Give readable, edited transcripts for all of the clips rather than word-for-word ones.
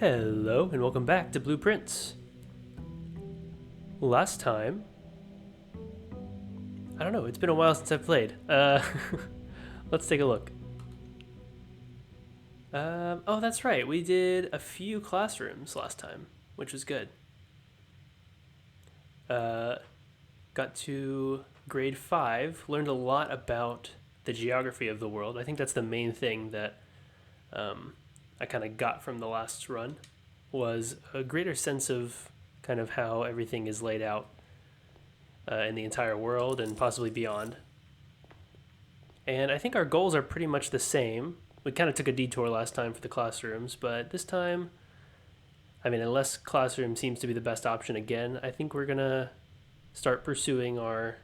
Hello and welcome back to Blueprints. Last time, I don't know, it's been a while since I've played. Let's take a look. Oh, that's right, we did a few classrooms last time, which was good. Got to grade 5, learned a lot about the geography of the world. I think that's the main thing that I kind of got from the last run, was a greater sense of kind of how everything is laid out in the entire world and possibly beyond. And I think our goals are pretty much the same. We kind of took a detour last time for the classrooms, but this time, I mean, unless classroom seems to be the best option again, I think we're going to start pursuing our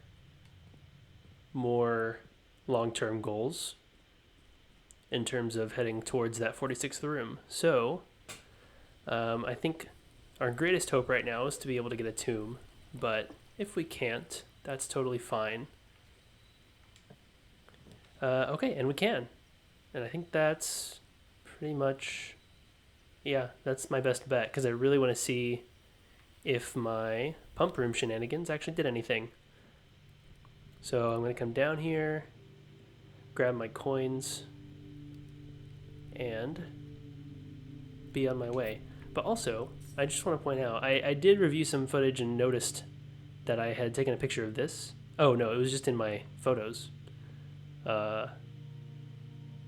more long-term goals in terms of heading towards that 46th room. So, I think our greatest hope right now is to be able to get a tomb, but if we can't, that's totally fine. Okay, and we can. And I think that's pretty much, yeah, that's my best bet, because I really want to see if my pump room shenanigans actually did anything. So I'm going to come down here, grab my coins, and be on my way. But also, I just want to point out, I did review some footage and noticed that I had taken a picture of this. Oh no, it was just in my photos.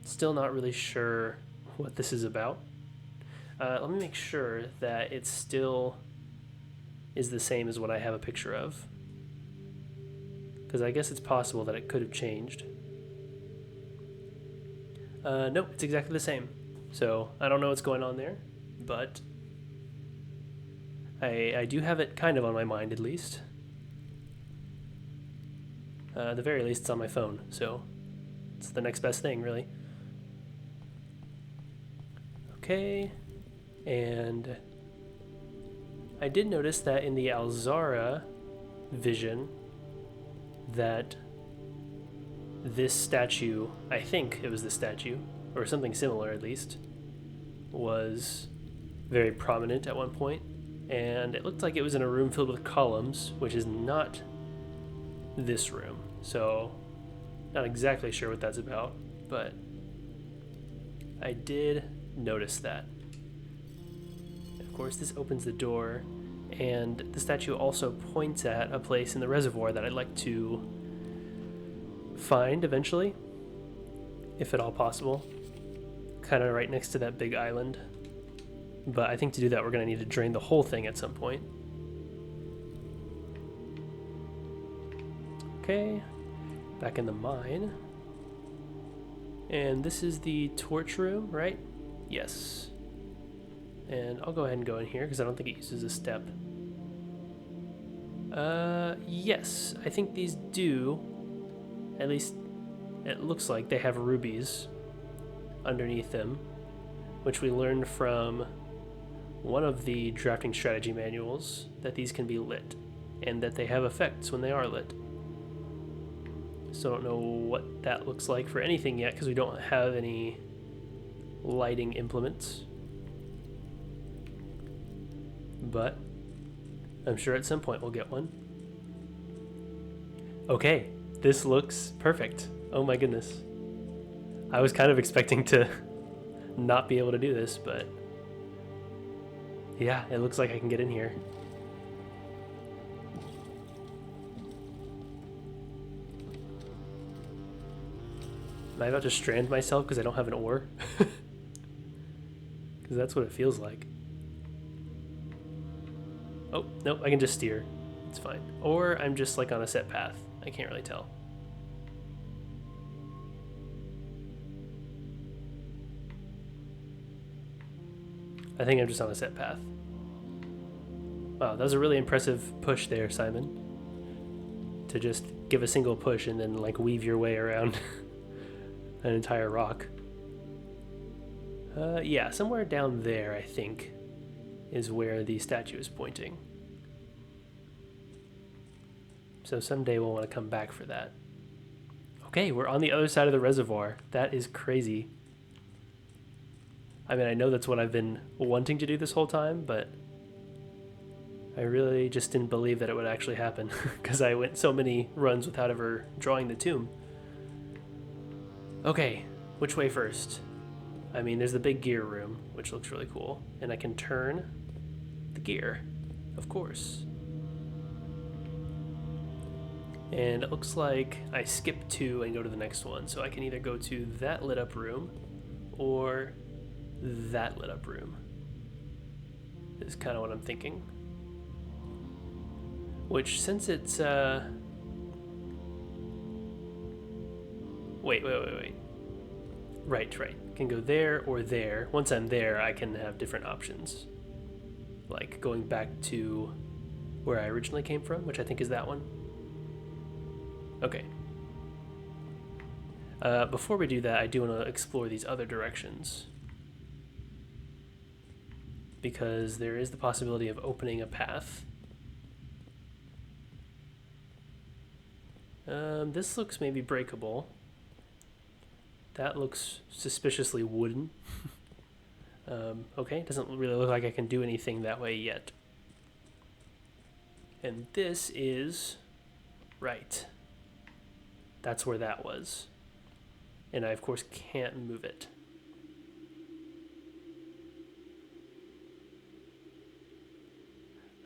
Still not really sure what this is about. Let me make sure that it still is the same as what I have a picture of, because I guess it's possible that it could have changed. Nope, it's exactly the same. So I don't know what's going on there, but I do have it kind of on my mind, at least. At the very least, it's on my phone, so it's the next best thing, really. Okay, and I did notice that in the Alzara vision that this statue, I think it was the statue, or something similar at least, was very prominent at one point, and it looked like it was in a room filled with columns, which is not this room, so not exactly sure what that's about, but I did notice that. Of course, this opens the door, and the statue also points at a place in the reservoir that I'd like to find eventually, if at all possible, kind of right next to that big island. But I think to do that, we're going to need to drain the whole thing at some point. Okay, back in the mine. And this is the torch room, right? Yes. And I'll go ahead and go in here because I don't think it uses a step. Yes, I think these do. At least it looks like they have rubies underneath them, which we learned from one of the drafting strategy manuals, that these can be lit and that they have effects when they are lit. So I don't know what that looks like for anything yet because we don't have any lighting implements. But I'm sure at some point we'll get one. Okay, this looks perfect. Oh my goodness. I was kind of expecting to not be able to do this, but yeah, it looks like I can get in here. Am I about to strand myself because I don't have an oar? Because that's what it feels like. Oh, nope, I can just steer. It's fine. Or I'm just like on a set path. I can't really tell. I think I'm just on a set path. Wow, that was a really impressive push there, Simon. To just give a single push and then like weave your way around an entire rock. Yeah, somewhere down there, I think, is where the statue is pointing. So someday we'll want to come back for that. Okay, we're on the other side of the reservoir. That is crazy. I mean, I know that's what I've been wanting to do this whole time, but I really just didn't believe that it would actually happen because I went so many runs without ever drawing the tomb. Okay, which way first? I mean, there's the big gear room, which looks really cool, and I can turn the gear, of course. And it looks like I skip 2 and go to the next one, so I can either go to that lit up room or that lit up room is kind of what I'm thinking. Which, since it's wait. Right. Can go there or there. Once I'm there, I can have different options. Like going back to where I originally came from, which I think is that one. Okay. Before we do that, I do want to explore these other directions. Because there is the possibility of opening a path. This looks maybe breakable. That looks suspiciously wooden. Okay, doesn't really look like I can do anything that way yet. And this is... right. That's where that was. And I, of course, can't move it.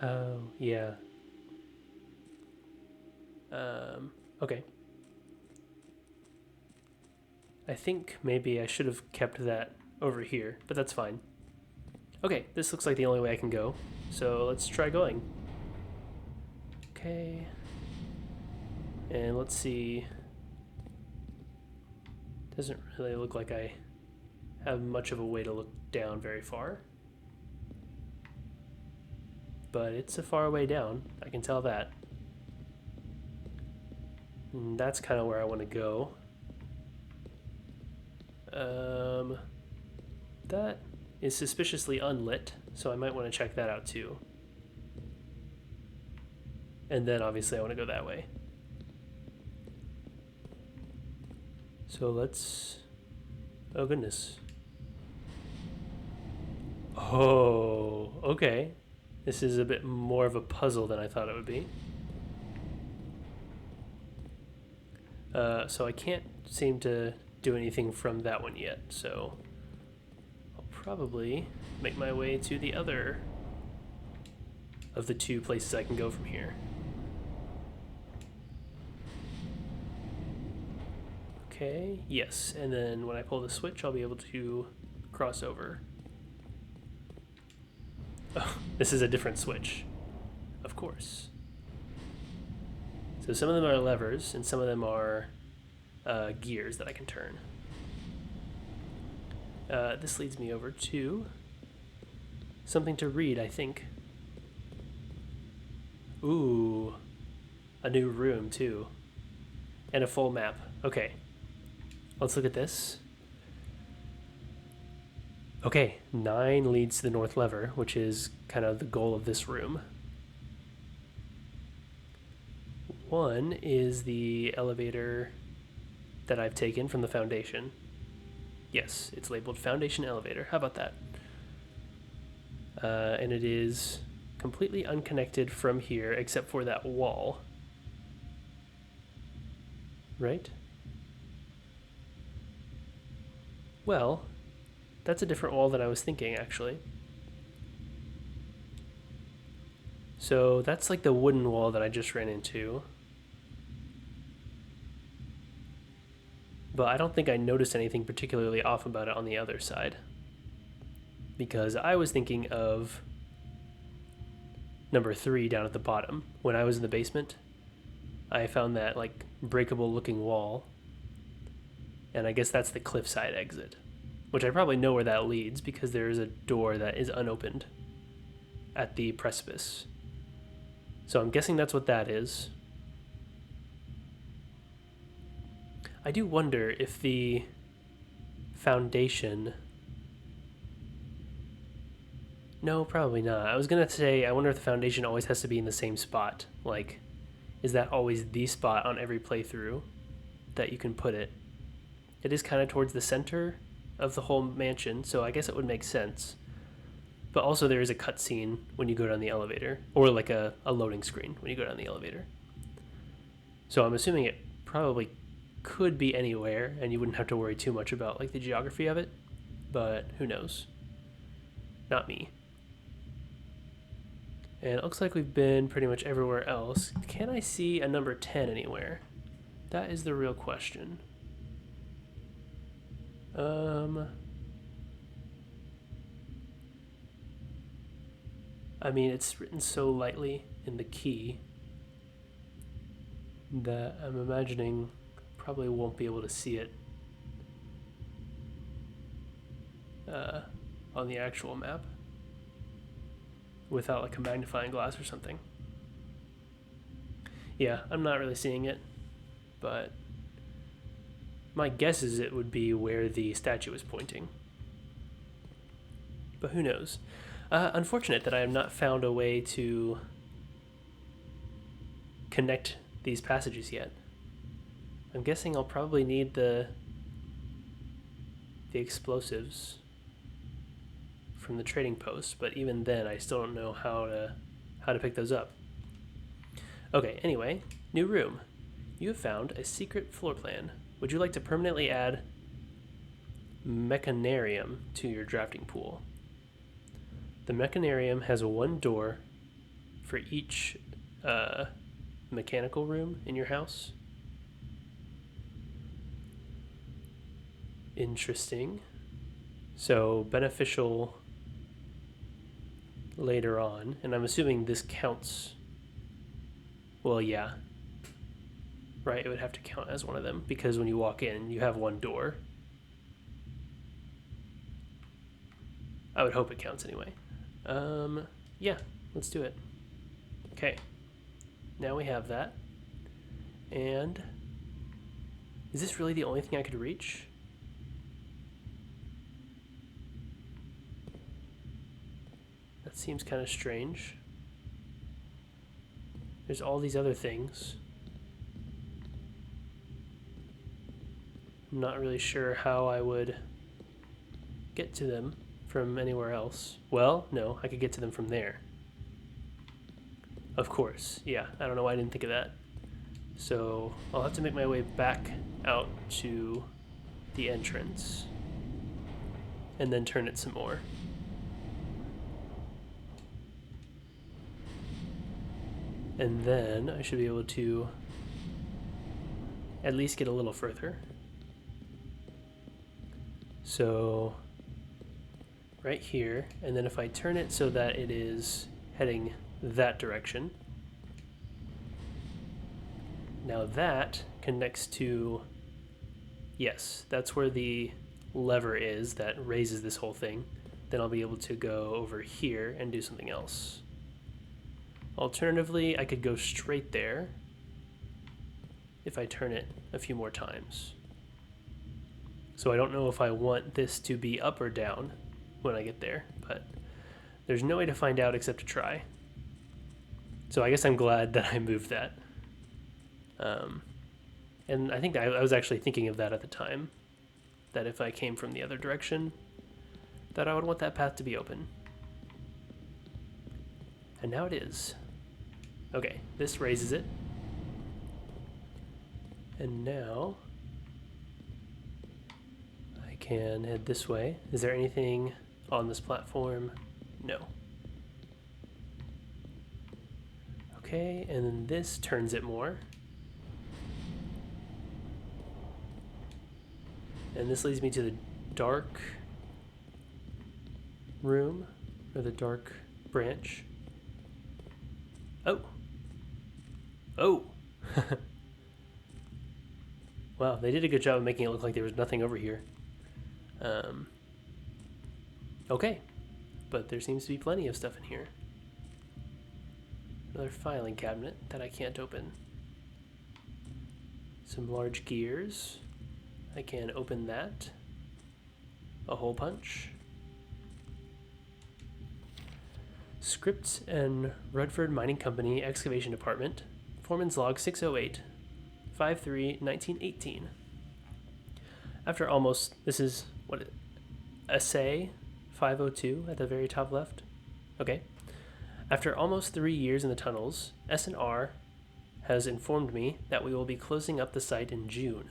Oh, yeah. Okay. I think maybe I should have kept that over here, but that's fine. Okay, this looks like the only way I can go, so let's try going. Okay. And let's see. Doesn't really look like I have much of a way to look down very far. But it's a far way down, I can tell that. And that's kind of where I want to go. That is suspiciously unlit, so I might want to check that out too. And then obviously I want to go that way. So let's... oh goodness. Oh, okay. This is a bit more of a puzzle than I thought it would be. So I can't seem to do anything from that one yet, so I'll probably make my way to the other of the 2 places I can go from here. Okay, yes, and then when I pull the switch, I'll be able to cross over. Oh, this is a different switch, of course. So some of them are levers, and some of them are gears that I can turn. This leads me over to something to read, I think. Ooh, a new room too, and a full map. Okay, let's look at this. Okay, 9 leads to the north lever, which is kind of the goal of this room. 1 is the elevator that I've taken from the foundation. Yes, it's labeled Foundation Elevator. How about that? And it is completely unconnected from here except for that wall. Right? Well, that's a different wall than I was thinking, actually. So that's like the wooden wall that I just ran into. But I don't think I noticed anything particularly off about it on the other side. Because I was thinking of number 3 down at the bottom. When I was in the basement, I found that like breakable looking wall. And I guess that's the cliffside exit. Which I probably know where that leads because there is a door that is unopened at the precipice. So I'm guessing that's what that is. I do wonder if the foundation... No, probably not. I was going to say, I wonder if the foundation always has to be in the same spot. Like, is that always the spot on every playthrough that you can put it? It is kind of towards the center of the whole mansion, so I guess it would make sense. But also there is a cutscene when you go down the elevator, or like a loading screen when you go down the elevator. So I'm assuming it probably could be anywhere, and you wouldn't have to worry too much about like the geography of it, but who knows? Not me. And it looks like we've been pretty much everywhere else. Can I see a number 10 anywhere? That is the real question. I mean, it's written so lightly in the key that I'm imagining probably won't be able to see it on the actual map without like a magnifying glass or something. Yeah, I'm not really seeing it, but my guess is it would be where the statue is pointing. But who knows? Unfortunate that I have not found a way to connect these passages yet. I'm guessing I'll probably need the explosives from the trading post, but even then I still don't know how to pick those up. Okay, anyway, new room. You have found a secret floor plan. Would you like to permanently add mechanarium to your drafting pool? The mechanarium has one door for each mechanical room in your house. Interesting. So beneficial later on, and I'm assuming this counts. Well, yeah. Right, it would have to count as one of them because when you walk in, you have one door. I would hope it counts anyway. Yeah, let's do it. Okay. Now we have that. And is this really the only thing I could reach? That seems kind of strange. There's all these other things. I'm not really sure how I would get to them from anywhere else. Well, no, I could get to them from there. Of course, yeah. I don't know why I didn't think of that. So I'll have to make my way back out to the entrance and then turn it some more. And then I should be able to at least get a little further. So right here, and then if I turn it so that it is heading that direction, now that connects to, yes, that's where the lever is that raises this whole thing. Then I'll be able to go over here and do something else. Alternatively, I could go straight there if I turn it a few more times. So I don't know if I want this to be up or down when I get there, but there's no way to find out except to try. So I guess I'm glad that I moved that. And I think I was actually thinking of that at the time, that if I came from the other direction, that I would want that path to be open. And now it is. Okay, this raises it. And now I can head this way. Is there anything on this platform? No. Okay, and then this turns it more. And this leads me to the dark room, or the dark branch. Oh. Oh. Wow, they did a good job of making it look like there was nothing over here. Okay, but there seems to be plenty of stuff in here. Another filing cabinet that I can't open. Some large gears. I can open that. A hole punch. Scripts and Rutford Mining Company Excavation Department. Foreman's Log 608, 5/3/1918. After almost Assay 502 at the very top left. Okay. After almost 3 years in the tunnels, S&R has informed me that we will be closing up the site in June.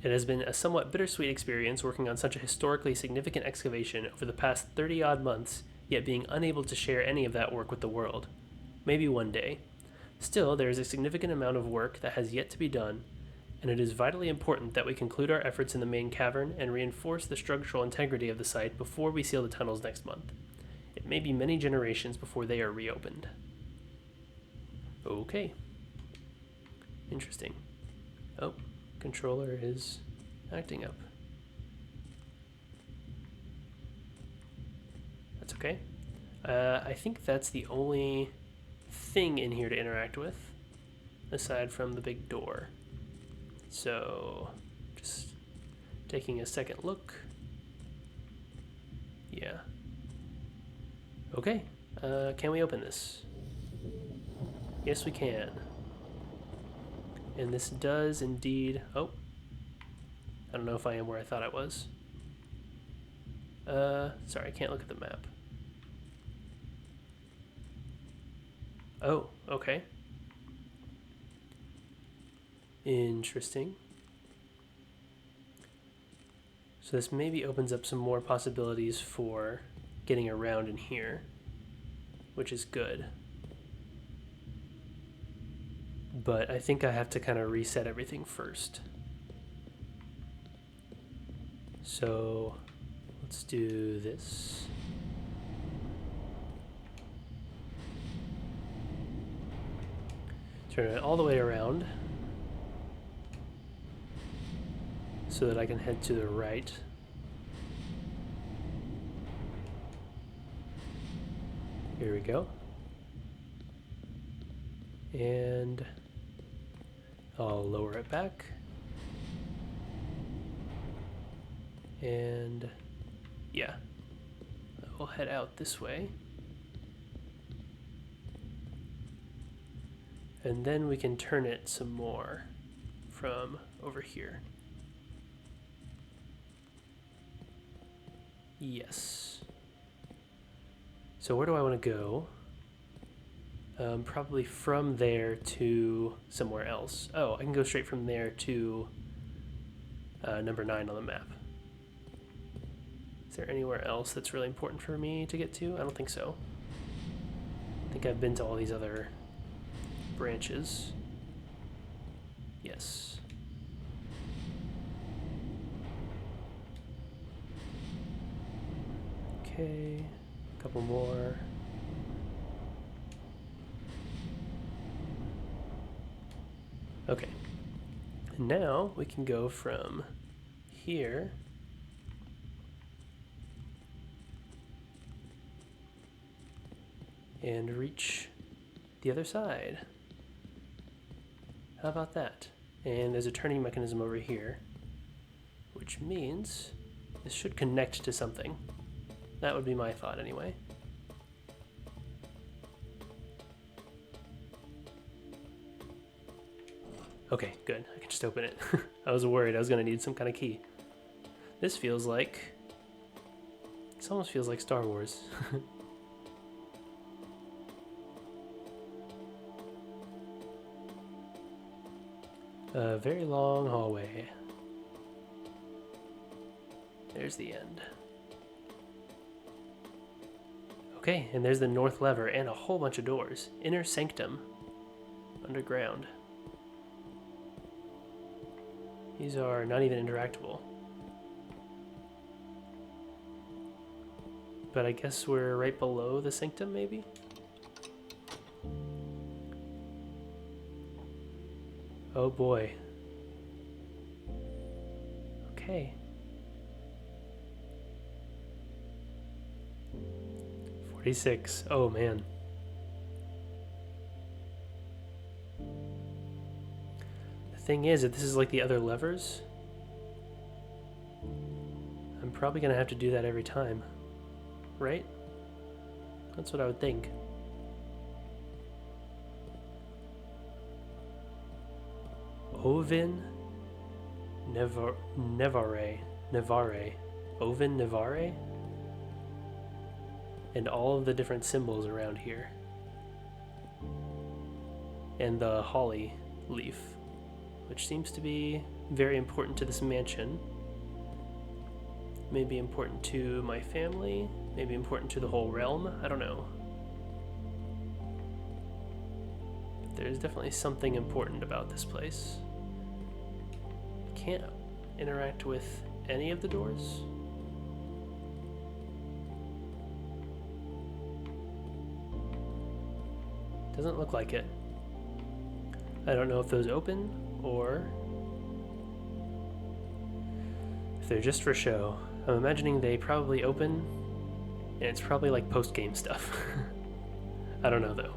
It has been a somewhat bittersweet experience working on such a historically significant excavation over the past 30-odd months, yet being unable to share any of that work with the world. Maybe one day. Still, there is a significant amount of work that has yet to be done, and it is vitally important that we conclude our efforts in the main cavern and reinforce the structural integrity of the site before we seal the tunnels next month. It may be many generations before they are reopened. Okay. Interesting. Oh, controller is acting up. That's okay. I think that's the only thing in here to interact with, aside from the big door. So, just taking a second look. Yeah. Okay. Can we open this? Yes, we can. And this does indeed... Oh. I don't know if I am where I thought I was. Sorry, I can't look at the map. Oh, okay. Interesting. So this maybe opens up some more possibilities for getting around in here, which is good. But I think I have to kind of reset everything first. So let's do this. Turn it all the way around so that I can head to the right. Here we go. And I'll lower it back. And yeah, we'll head out this way. And then we can turn it some more from over here. Yes. So where do I want to go? Probably from there to somewhere else. Oh, I can go straight from there to number 9 on the map. Is there anywhere else that's really important for me to get to? I don't think so. I think I've been to all these other branches. Yes. Okay, a couple more. Okay, and now we can go from here and reach the other side. How about that? And there's a turning mechanism over here, which means this should connect to something. That would be my thought anyway. Okay, good. I can just open it. I was worried I was going to need some kind of key. This feels like... This almost feels like Star Wars. A very long hallway. There's the end. Okay, and there's the north lever and a whole bunch of doors. Inner sanctum. Underground. These are not even interactable. But I guess we're right below the sanctum, maybe? Oh boy. Okay. 46. Oh man. The thing is, if this is like the other levers, I'm probably gonna have to do that every time. Right? That's what I would think. Ovin Nevare. Oven Nivare, and all of the different symbols around here, and the holly leaf, which seems to be very important to this mansion. Maybe important to my family, maybe important to the whole realm, I don't know. There's definitely something important about this place. Can't interact with any of the doors. Doesn't look like it. I don't know if those open or if they're just for show. I'm imagining they probably open and it's probably like post-game stuff. I don't know though.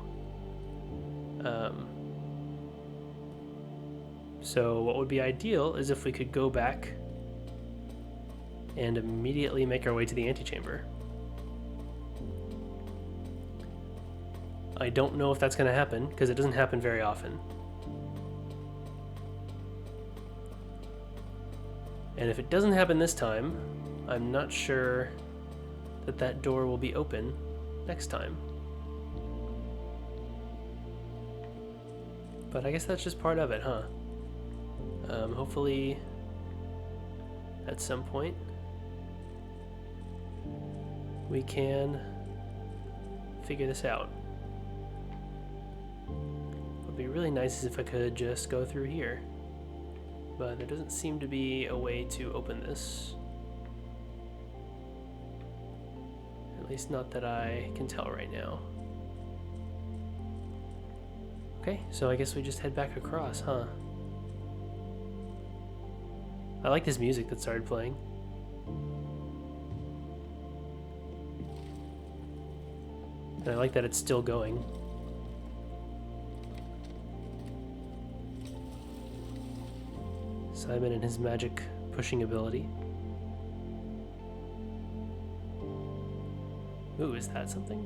So what would be ideal is if we could go back and immediately make our way to the antechamber. I don't know if that's going to happen because it doesn't happen very often. And if it doesn't happen this time, I'm not sure that that door will be open next time. But I guess that's just part of it, huh? Hopefully, at some point, we can figure this out. What would be really nice is if I could just go through here. But there doesn't seem to be a way to open this. At least not that I can tell right now. Okay, so I guess we just head back across, huh? I like this music that started playing. And I like that it's still going. Simon and his magic pushing ability. Ooh, is that something?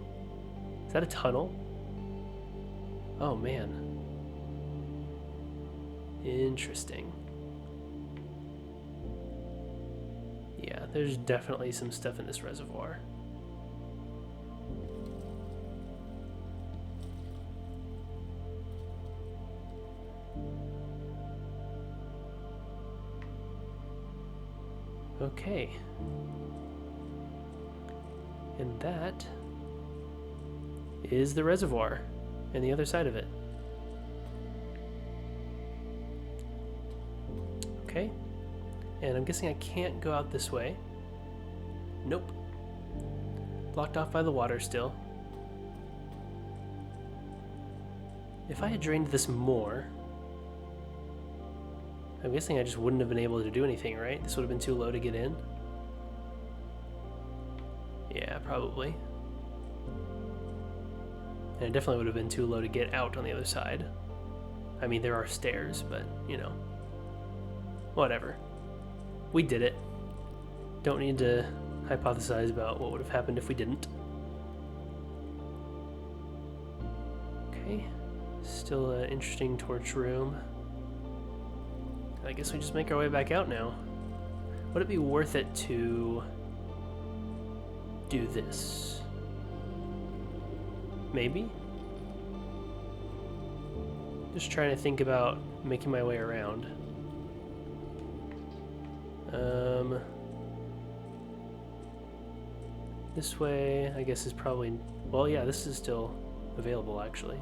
Is that a tunnel? Oh man. Interesting. Yeah, there's definitely some stuff in this reservoir. Okay. And that is the reservoir and the other side of it. Okay. And I'm guessing I can't go out this way. Nope. Blocked off by the water still. If I had drained this more, I'm guessing I just wouldn't have been able to do anything, right? This would have been too low to get in. Yeah, probably. And it definitely would have been too low to get out on the other side. I mean, there are stairs, but, you know. Whatever. We did it. Don't need to hypothesize about what would have happened if we didn't. Okay. Still an interesting torch room. I guess we just make our way back out now. Would it be worth it to do this? Maybe? Just trying to think about making my way around. This way, I guess, is probably... Well, yeah, this is still available, actually.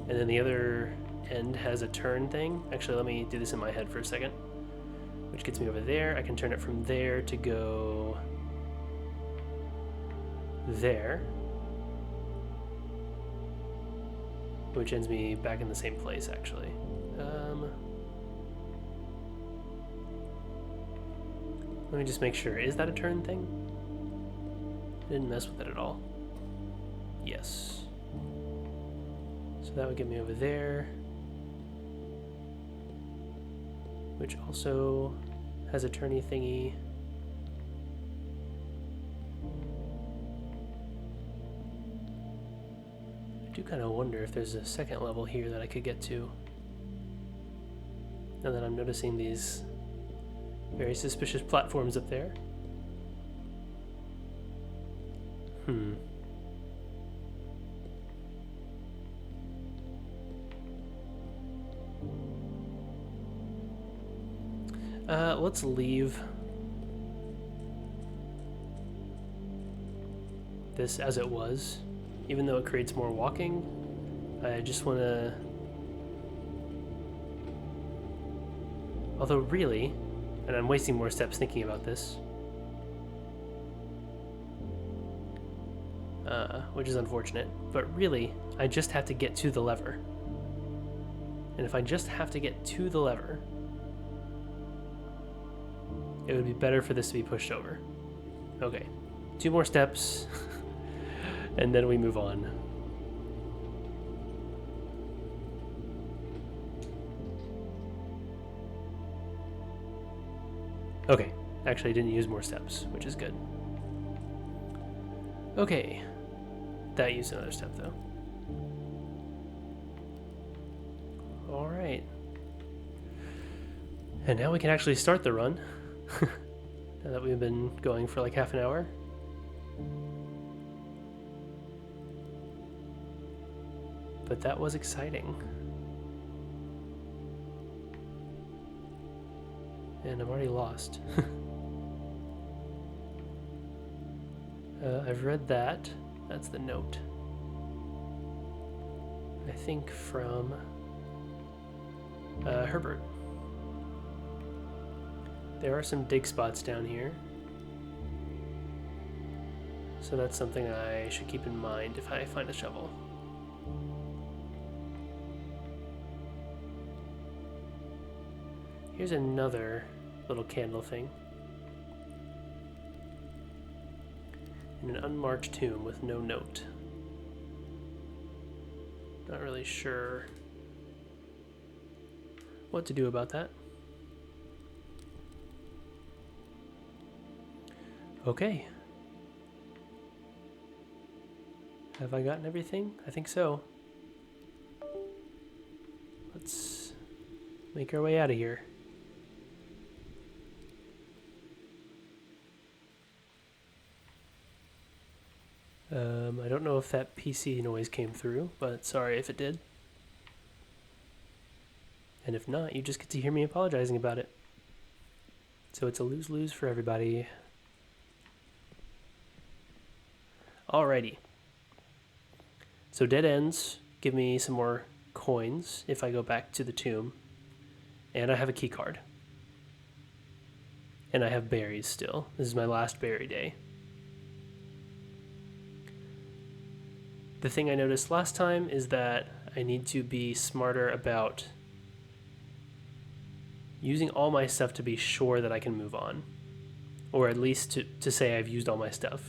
And then the other end has a turn thing. Actually, let me do this in my head for a second. Which gets me over there. I can turn it from there to go... there. Which ends me back in the same place, actually. Let me just make sure. Is that a turn thing? I didn't mess with it at all. Yes. So that would get me over there. Which also has a turny thingy. I do kind of wonder if there's a second level here that I could get to. Now that I'm noticing these Very suspicious platforms up there. Let's leave this as it was. Even though it creates more walking, I just want to... Although really, and I'm wasting more steps thinking about this, which is unfortunate, but really, I just have to get to the lever. And if I just have to get to the lever, it would be better for this to be pushed over. Okay, 2 more steps, and then we move on. Okay, actually I didn't use more steps, which is good. Okay, that used another step though. Alright. And now we can actually start the run. Now that we've been going for like half an hour. But that was exciting. And I'm already lost. I've read that. That's the note. I think from Herbert. There are some dig spots down here. So that's something I should keep in mind if I find a shovel. Here's another little candle thing. In an unmarked tomb with no note. Not really sure what to do about that. Okay. Have I gotten everything? I think so. Let's make our way out of here. I don't know if that PC noise came through, but sorry if it did. And if not, you just get to hear me apologizing about it. So it's a lose-lose for everybody. Alrighty. So dead ends give me some more coins if I go back to the tomb. And I have a key card. And I have berries still. This is my last berry day. The thing I noticed last time is that I need to be smarter about using all my stuff to be sure that I can move on. Or at least to say I've used all my stuff.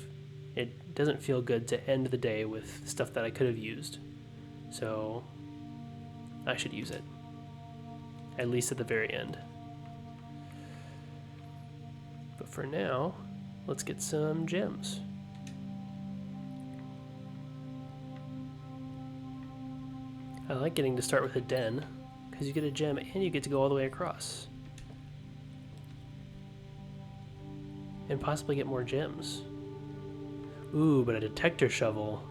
It doesn't feel good to end the day with stuff that I could have used. So I should use it. At least at the very end. But for now, let's get some gems. I like getting to start with a den, because you get a gem and you get to go all the way across. And possibly get more gems. Ooh, but a detector shovel.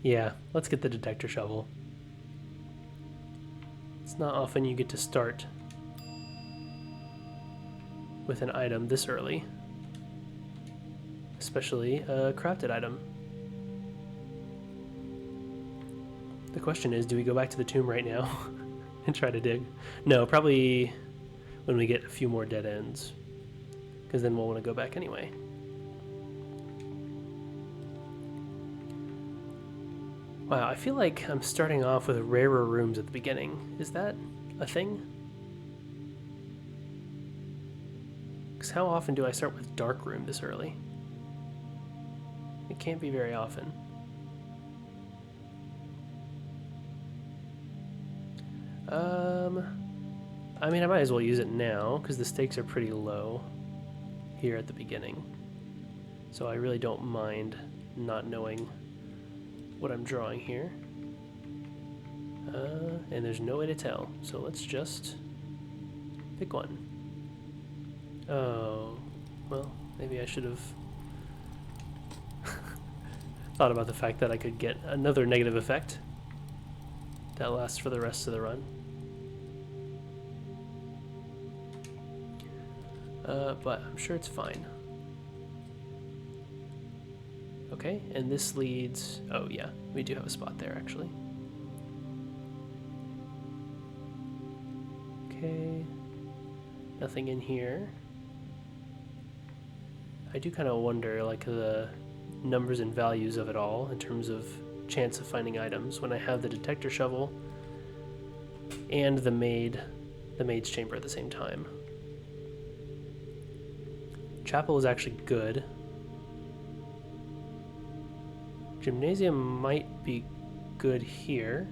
Yeah, let's get the detector shovel. It's not often you get to start with an item this early. Especially a crafted item. The question is, do we go back to the tomb right now and try to dig? No, probably when we get a few more dead ends, because then we'll want to go back anyway. Wow, I feel like I'm starting off with rarer rooms at the beginning. Is that a thing? Because how often do I start with dark room this early? It can't be very often. I mean, I might as well use it now, because the stakes are pretty low here at the beginning. So I really don't mind not knowing what I'm drawing here. And there's no way to tell, so let's just pick one. Oh, well, maybe I should have thought about the fact that I could get another negative effect that lasts for the rest of the run. But I'm sure it's fine. Okay, and this leads... Oh yeah, we do have a spot there actually. Okay, nothing in here. I do kind of wonder, like, the numbers and values of it all in terms of chance of finding items when I have the detector shovel and the maid's chamber at the same time. Chapel is actually good. Gymnasium might be good here,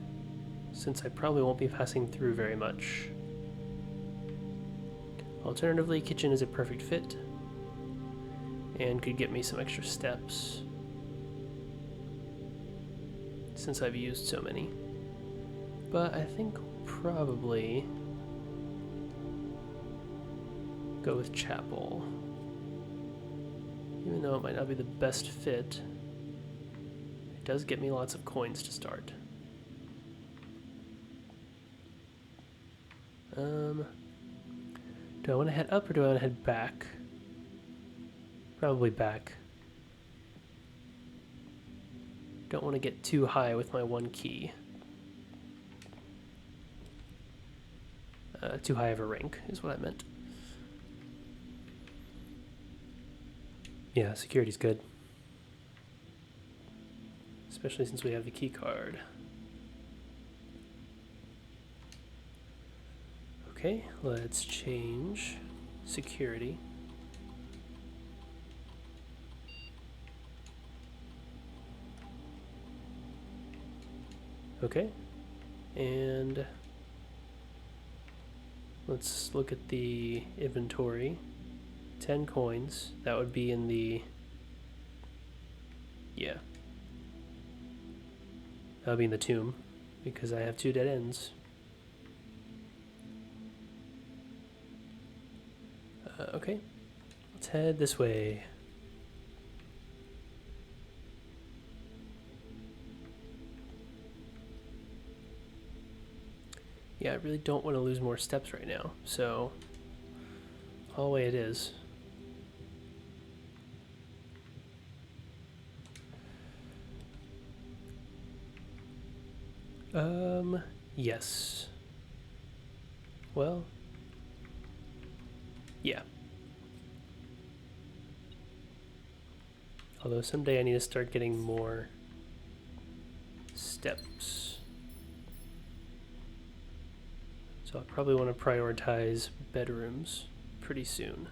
since I probably won't be passing through very much. Alternatively, kitchen is a perfect fit and could get me some extra steps since I've used so many. But I think probably go with chapel. Even though it might not be the best fit, it does get me lots of coins to start. Do I want to head up or do I want to head back? Probably back. Don't want to get too high with my one key. Too high of a rank is what I meant. Yeah, security's good. Especially since we have the key card. Okay, let's change security. Okay, and let's look at the inventory. 10 coins, that would be in the, yeah, that would be in the tomb, because I have 2 dead ends. Okay, let's head this way. Yeah, I really don't want to lose more steps right now, so hallway it is. Yes. Well, yeah. Although someday I need to start getting more steps. So I'll probably want to prioritize bedrooms pretty soon.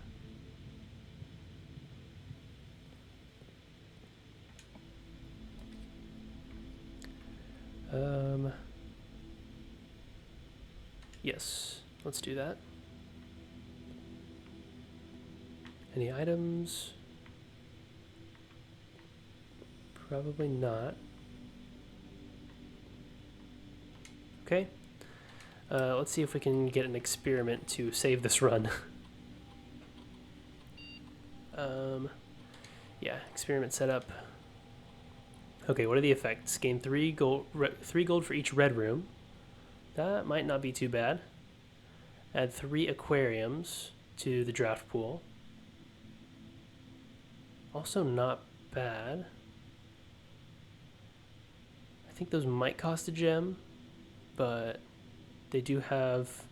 Yes, let's do that. Any items? Probably not. Okay. Let's see if we can get an experiment to save this run. Yeah, experiment setup. Okay, what are the effects? Gain 3 gold for each red room. That might not be too bad. Add 3 aquariums to the draft pool. Also not bad. I think those might cost a gem, but they do have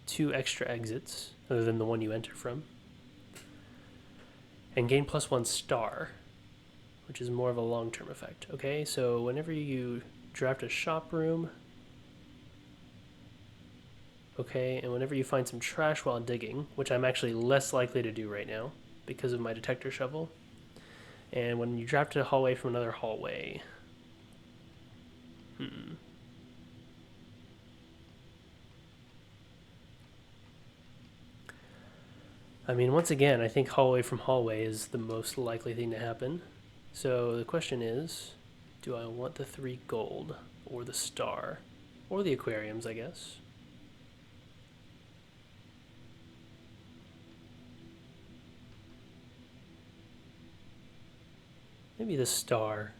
2 extra exits, other than the one you enter from. And gain +1 star, which is more of a long-term effect. Okay, so whenever you draft a shop room, okay, and whenever you find some trash while digging, which I'm actually less likely to do right now because of my detector shovel, and when you draft a hallway from another hallway, I mean, once again, I think hallway from hallway is the most likely thing to happen. So the question is, do I want the 3 gold? or the star, or the aquariums, I guess. Maybe the star,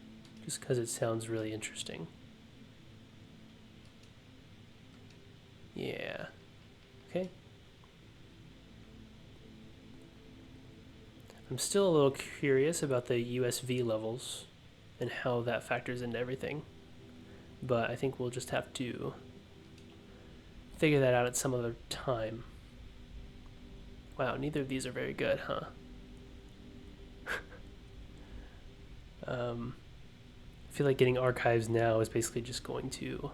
just because it sounds really interesting. Yeah. Okay. I'm still a little curious about the USV levels and how that factors into everything. But I think we'll just have to figure that out at some other time. Wow, neither of these are very good, huh? I feel like getting archives now is basically just going to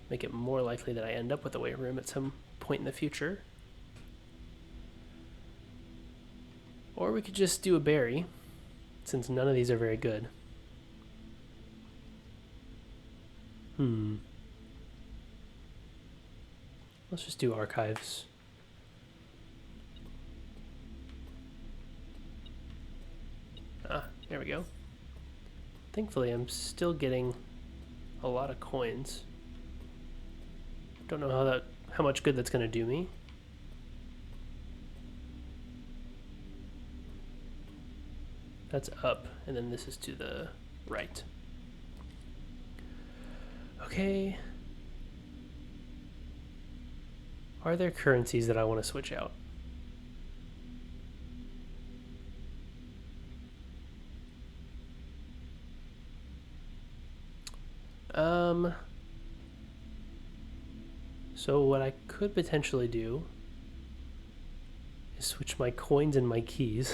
make it more likely that I end up with a weight room at some point in the future. Or we could just do a berry, since none of these are very good. Let's just do archives. Ah, there we go. Thankfully, I'm still getting a lot of coins. Don't know how much good that's gonna do me. That's up, and then this is to the right. Okay. Are there currencies that I want to switch out? So what I could potentially do is switch my coins and my keys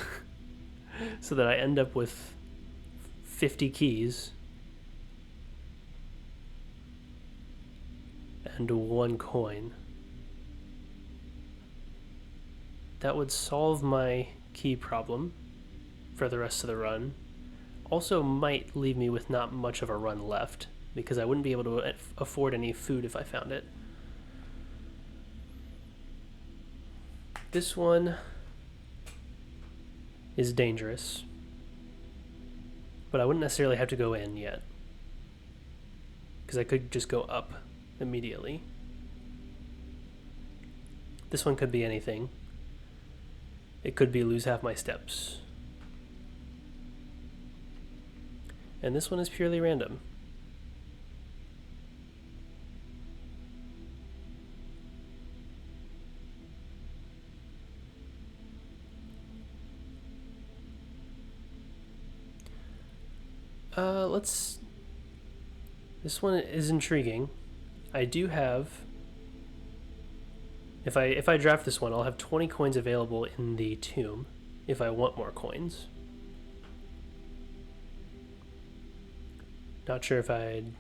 so that I end up with 50 keys and 1 coin. That would solve my key problem for the rest of the run. Also might leave me with not much of a run left because I wouldn't be able to afford any food if I found it. This one is dangerous, but I wouldn't necessarily have to go in yet because I could just go up immediately. This one could be anything. It could be lose half my steps. And this one is purely random. This one is intriguing. I do have, if I draft this one, I'll have 20 coins available in the tomb if I want more coins. Not sure if I'd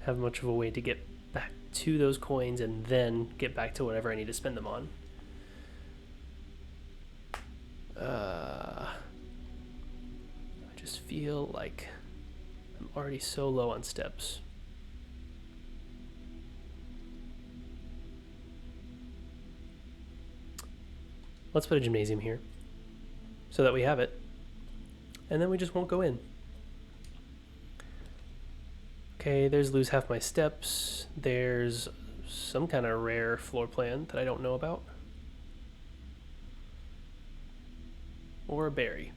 have much of a way to get back to those coins and then get back to whatever I need to spend them on. I just feel like I'm already so low on steps. Let's put a gymnasium here so that we have it, and then we just won't go in. Okay, there's lose half my steps. There's some kind of rare floor plan that I don't know about. Or a berry.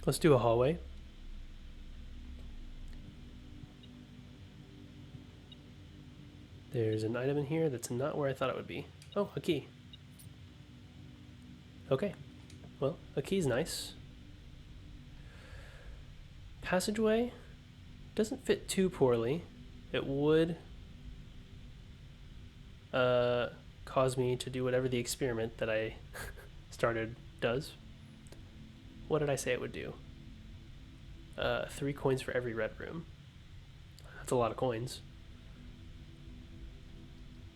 Let's do a hallway. There's an item in here that's not where I thought it would be. Oh, a key. Okay. Well, a key's nice. Passageway doesn't fit too poorly. It would cause me to do whatever the experiment that I started does. What did I say it would do? 3 coins for every red room. That's a lot of coins.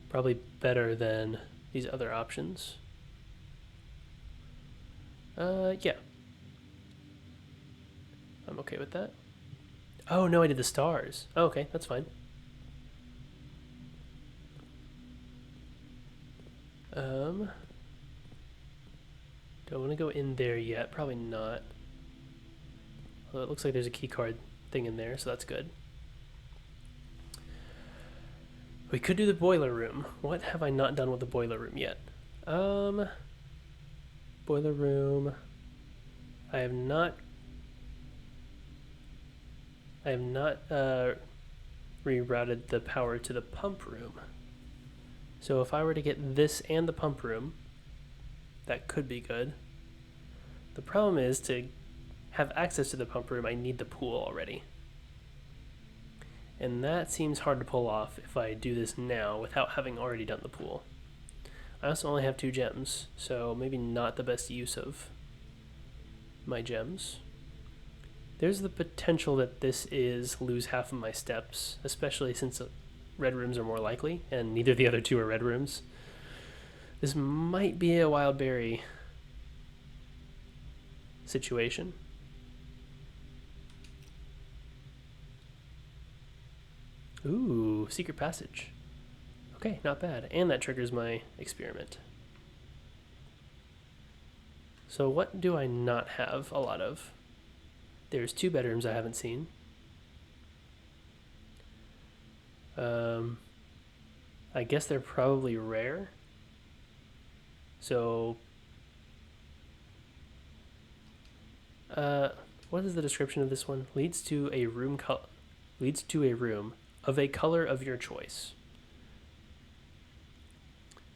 Probably better than these other options. Yeah. I'm okay with that. Oh, no, I did the stars. Oh, okay, that's fine. Do I want to go in there yet? Probably not. Well, it looks like there's a key card thing in there, so that's good. We could do the boiler room. What have I not done with the boiler room yet? Boiler room. I have not rerouted the power to the pump room. So if I were to get this and the pump room, that could be good. The problem is, to have access to the pump room, I need the pool already. And that seems hard to pull off if I do this now without having already done the pool. I also only have 2 gems, so maybe not the best use of my gems. There's the potential that this is lose half of my steps, especially since red rooms are more likely, and neither of the other 2 are red rooms. This might be a wild berry situation. Ooh, secret passage. Okay, not bad. And that triggers my experiment. So what do I not have a lot of? There's 2 bedrooms I haven't seen. I guess they're probably rare. So, what is the description of this one? Leads to a room of a color of your choice.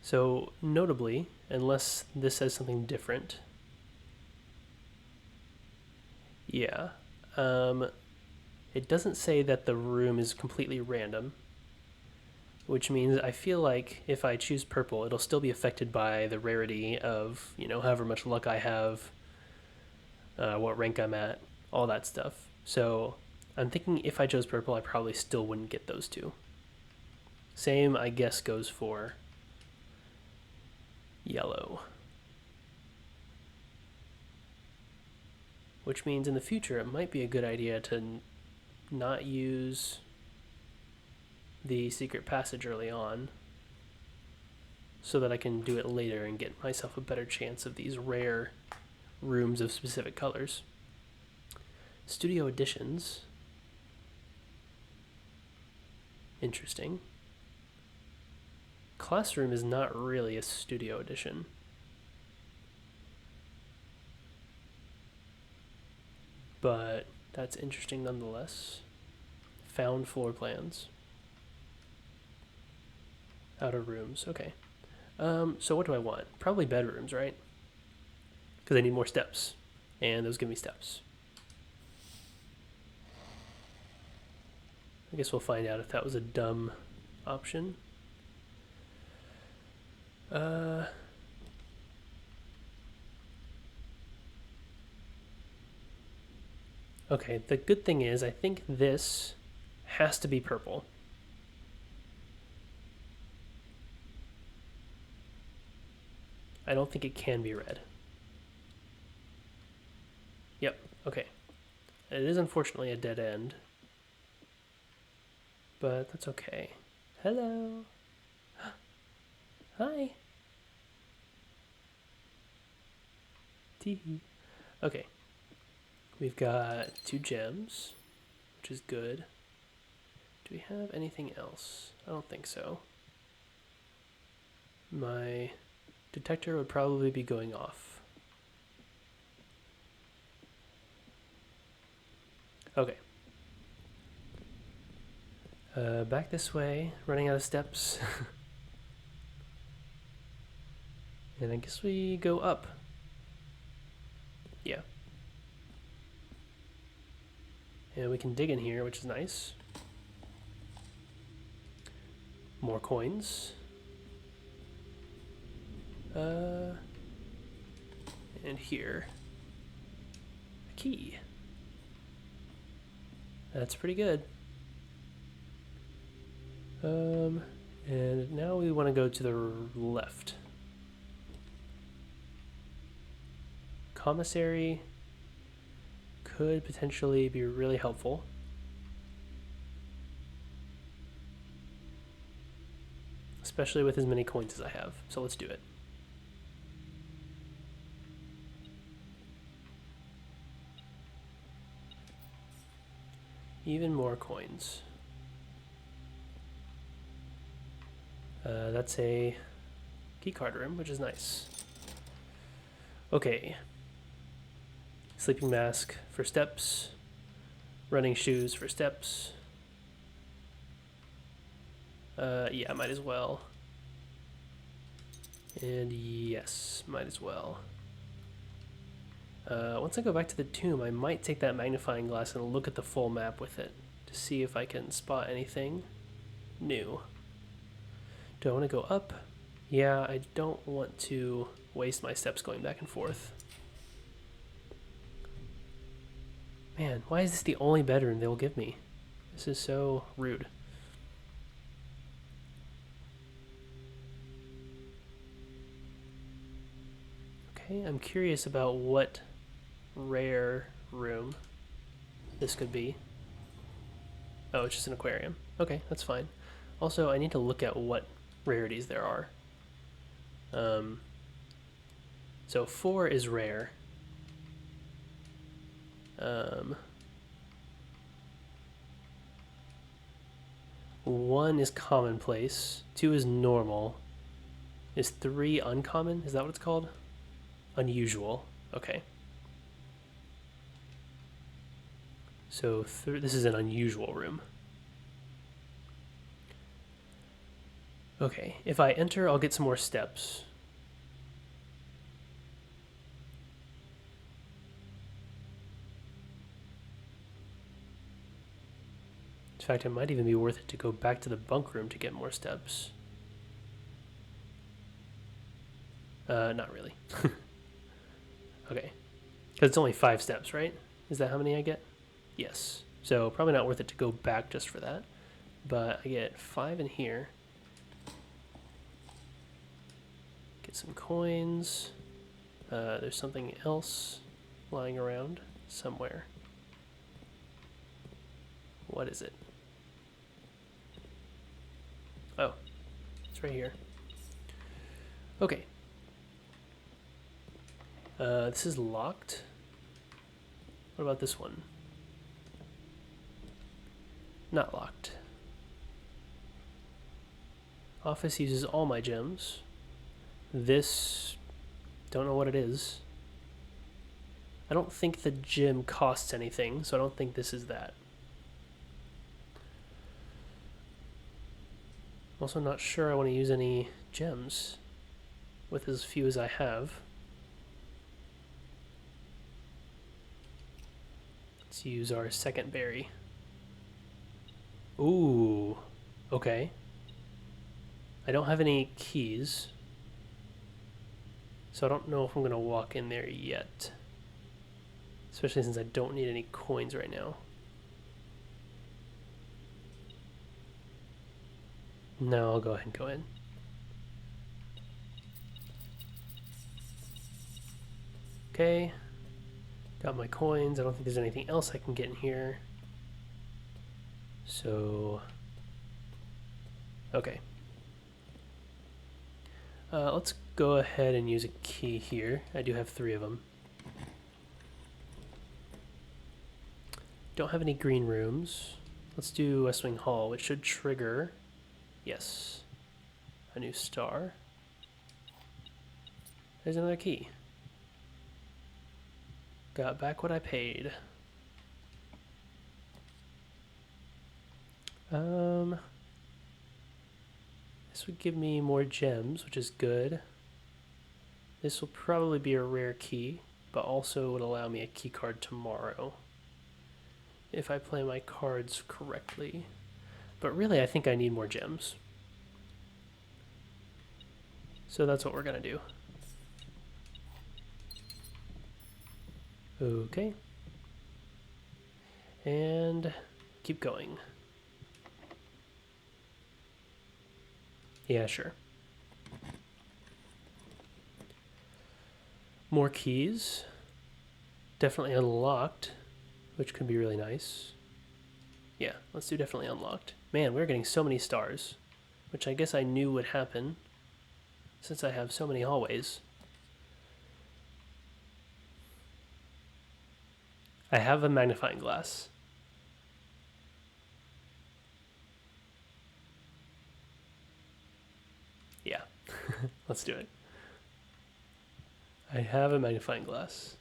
So, notably, unless this says something different, yeah, it doesn't say that the room is completely random, which means I feel like if I choose purple, it'll still be affected by the rarity of, however much luck I have, what rank I'm at, all that stuff. So I'm thinking if I chose purple, I probably still wouldn't get those 2. Same, I guess, goes for yellow. Which means in the future, it might be a good idea to not use the secret passage early on, so that I can do it later and get myself a better chance of these rare rooms of specific colors. Studio Editions. Interesting. Classroom is not really a studio edition. But that's interesting nonetheless. Found floor plans. Outer rooms, okay. So what do I want? Probably bedrooms, right? Because I need more steps. And those give me steps. I guess we'll find out if that was a dumb option. Okay, the good thing is I think this has to be purple. I don't think it can be red. Yep, okay. It is unfortunately a dead end, but that's okay. Hello. Hi. Teehee. Okay. We've got 2 gems, which is good. Do we have anything else? I don't think so. My detector would probably be going off. Okay. Back this way, running out of steps. And I guess we go up. Yeah. And we can dig in here, which is nice. More coins. And here. A key. That's pretty good. And now we want to go to the left. Commissary could potentially be really helpful. Especially with as many coins as I have. So let's do it. Even more coins. That's a keycard room, which is nice. Okay. Sleeping mask for steps. Running shoes for steps. Yeah, might as well. And yes, might as well. Once I go back to the tomb, I might take that magnifying glass and look at the full map with it to see if I can spot anything new. Do I want to go up? Yeah, I don't want to waste my steps going back and forth. Man, why is this the only bedroom they'll give me? This is so rude. Okay, I'm curious about what rare room this could be. Oh, it's just an aquarium. Okay, that's fine. Also, I need to look at what rarities there are. So 4 is rare. 1 is commonplace. 2 is normal. Is 3 uncommon? Is that what it's called? Unusual. Okay. So this is an unusual room. Okay, if I enter, I'll get some more steps. In fact, it might even be worth it to go back to the bunk room to get more steps. Not really. Okay. Because it's only 5 steps, right? Is that how many I get? Yes. So probably not worth it to go back just for that. But I get 5 in here. Get some coins. There's something else lying around somewhere. What is it? Oh, it's right here. Okay. This is locked. What about this one? Not locked. Office uses all my gems. This, don't know what it is. I don't think the gym costs anything, so I don't think this is that. I'm also not sure I want to use any gems with as few as I have. Let's use our second berry. Ooh, okay. I don't have any keys, so I don't know if I'm going to walk in there yet. Especially since I don't need any coins right now. No, I'll go ahead and go in. Okay. Got my coins. I don't think there's anything else I can get in here. So, okay. Let's go ahead and use a key here. I do have 3 of them. Don't have any green rooms. Let's do West Wing Hall, which should trigger, yes, a new star. There's another key. Got back what I paid. This would give me more gems, which is good. This will probably be a rare key, but also would allow me a key card tomorrow if I play my cards correctly. But really, I think I need more gems. So that's what we're gonna do. Okay. And keep going. Yeah, sure. More keys. Definitely unlocked, which could be really nice. Yeah, let's do definitely unlocked. Man, we're getting so many stars, which I guess I knew would happen since I have so many hallways. I have a magnifying glass. Let's do it. I have a magnifying glass.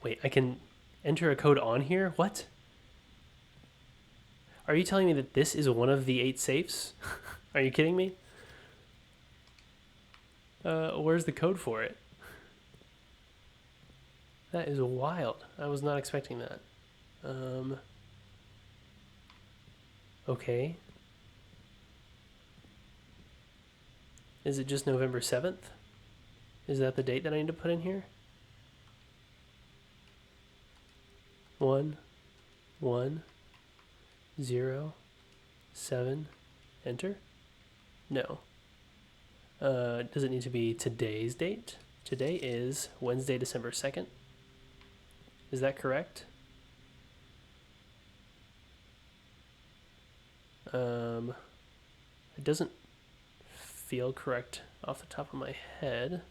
Wait, I can enter a code on here? What? Are you telling me that this is one of the 8 safes? Are you kidding me? Where's the code for it? That is wild. I was not expecting that. Okay. Is it just November 7th? Is that the date that I need to put in here? 1, 1, 0, 7, enter? No. Does it need to be today's date? Today is Wednesday, December 2nd. Is that correct? It doesn't feel correct off the top of my head.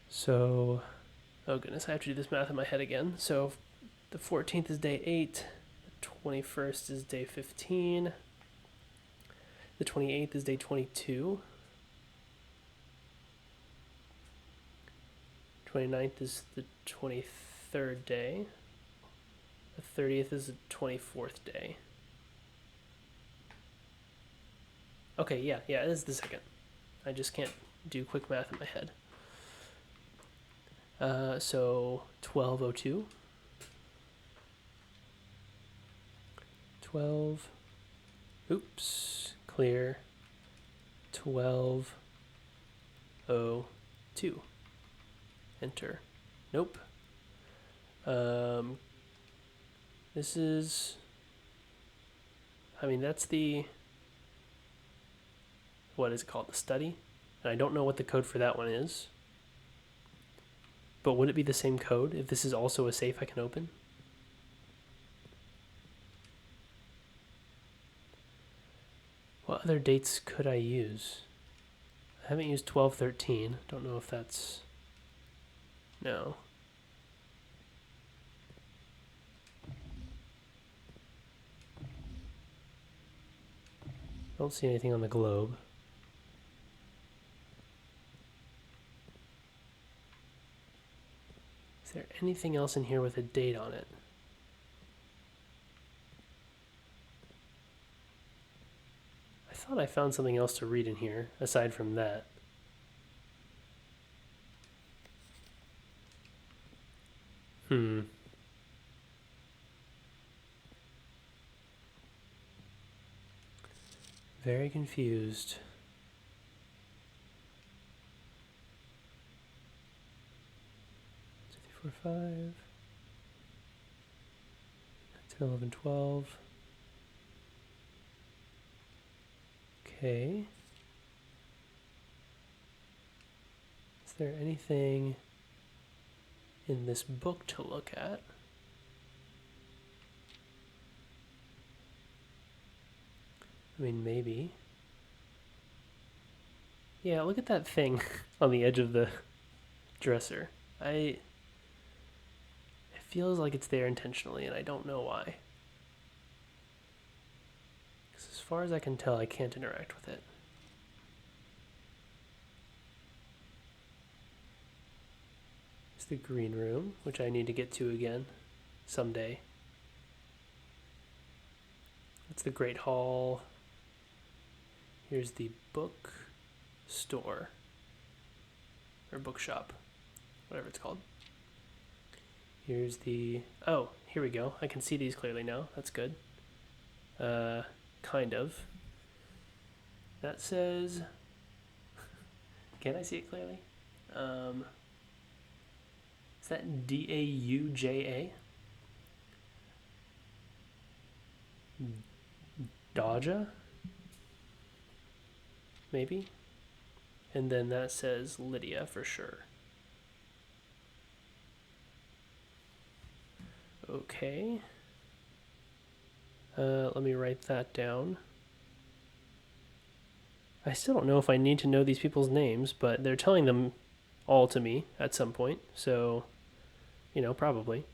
So, oh goodness, I have to do this math in my head again. So the 14th is day 8, the 21st is day 15, the 28th is day 22, 29th is the 23rd day, the 30th is the 24th day. Okay, yeah, it is the 2nd. I just can't do quick math in my head. So 12:02. 12. Oops. Clear. 12:02. Enter. Nope. This is. I mean, that's the. What is it called? The study? And I don't know what the code for that one is. But would it be the same code if this is also a safe I can open? What other dates could I use? I haven't used 12/13. Don't know if that's... No. Don't see anything on the globe. Is there anything else in here with a date on it? I thought I found something else to read in here, aside from that. Very confused. 4, 5, 10, 11, 12. Okay. Is there anything in this book to look at? I mean, maybe. Yeah, look at that thing on the edge of the dresser. It feels like it's there intentionally, and I don't know why. Because as far as I can tell, I can't interact with it. It's the green room, which I need to get to again someday. That's the Great Hall. Here's the book store, or bookshop, whatever it's called. Here's the, oh, here we go. I can see these clearly now. That's good. Kind of. That says, can I see it clearly? Is that D-A-U-J-A? Dodja? Maybe? And then that says Lydia for sure. Okay. Let me write that down. I still don't know if I need to know these people's names, but they're telling them all to me at some point, so, you know, probably.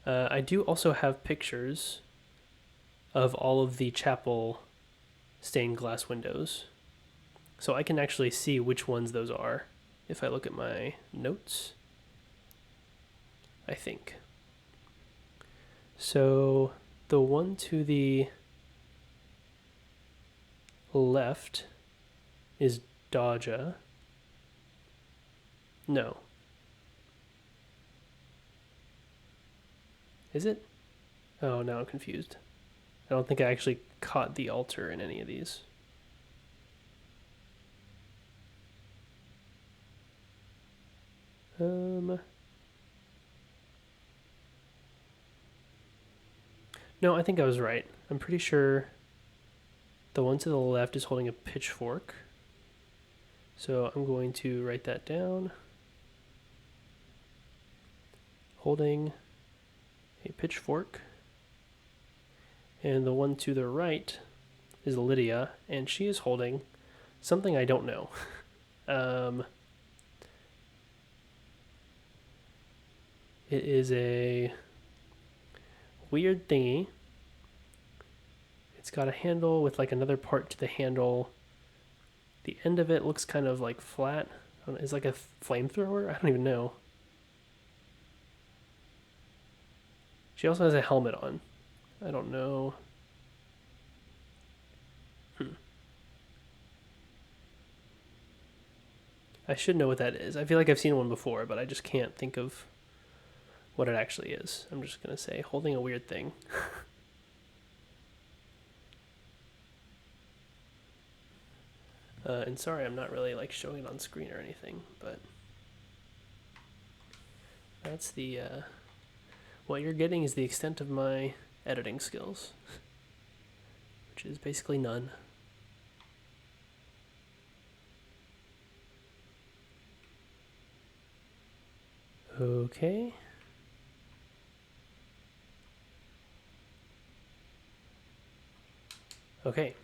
I do also have pictures of all of the chapel stained glass windows. So I can actually see which ones those are if I look at my notes, I think. So the one to the left is Dodja. No. Is it? Oh, now I'm confused. I don't think I actually caught the altar in any of these. No, I think I was right. I'm pretty sure the one to the left is holding a pitchfork. So I'm going to write that down. Holding a pitchfork. And the one to the right is Lydia, and she is holding something I don't know. It is a weird thingy. It's got a handle with like another part to the handle. The end of it looks kind of like flat. It's like a flamethrower? I don't even know. She also has a helmet on. I don't know. I should know what that is. I feel like I've seen one before, but I just can't think of what it actually is. I'm just going to say holding a weird thing. And sorry, I'm not really like showing it on screen or anything, but that's the what you're getting is the extent of my editing skills, which is basically none. Okay. Okay.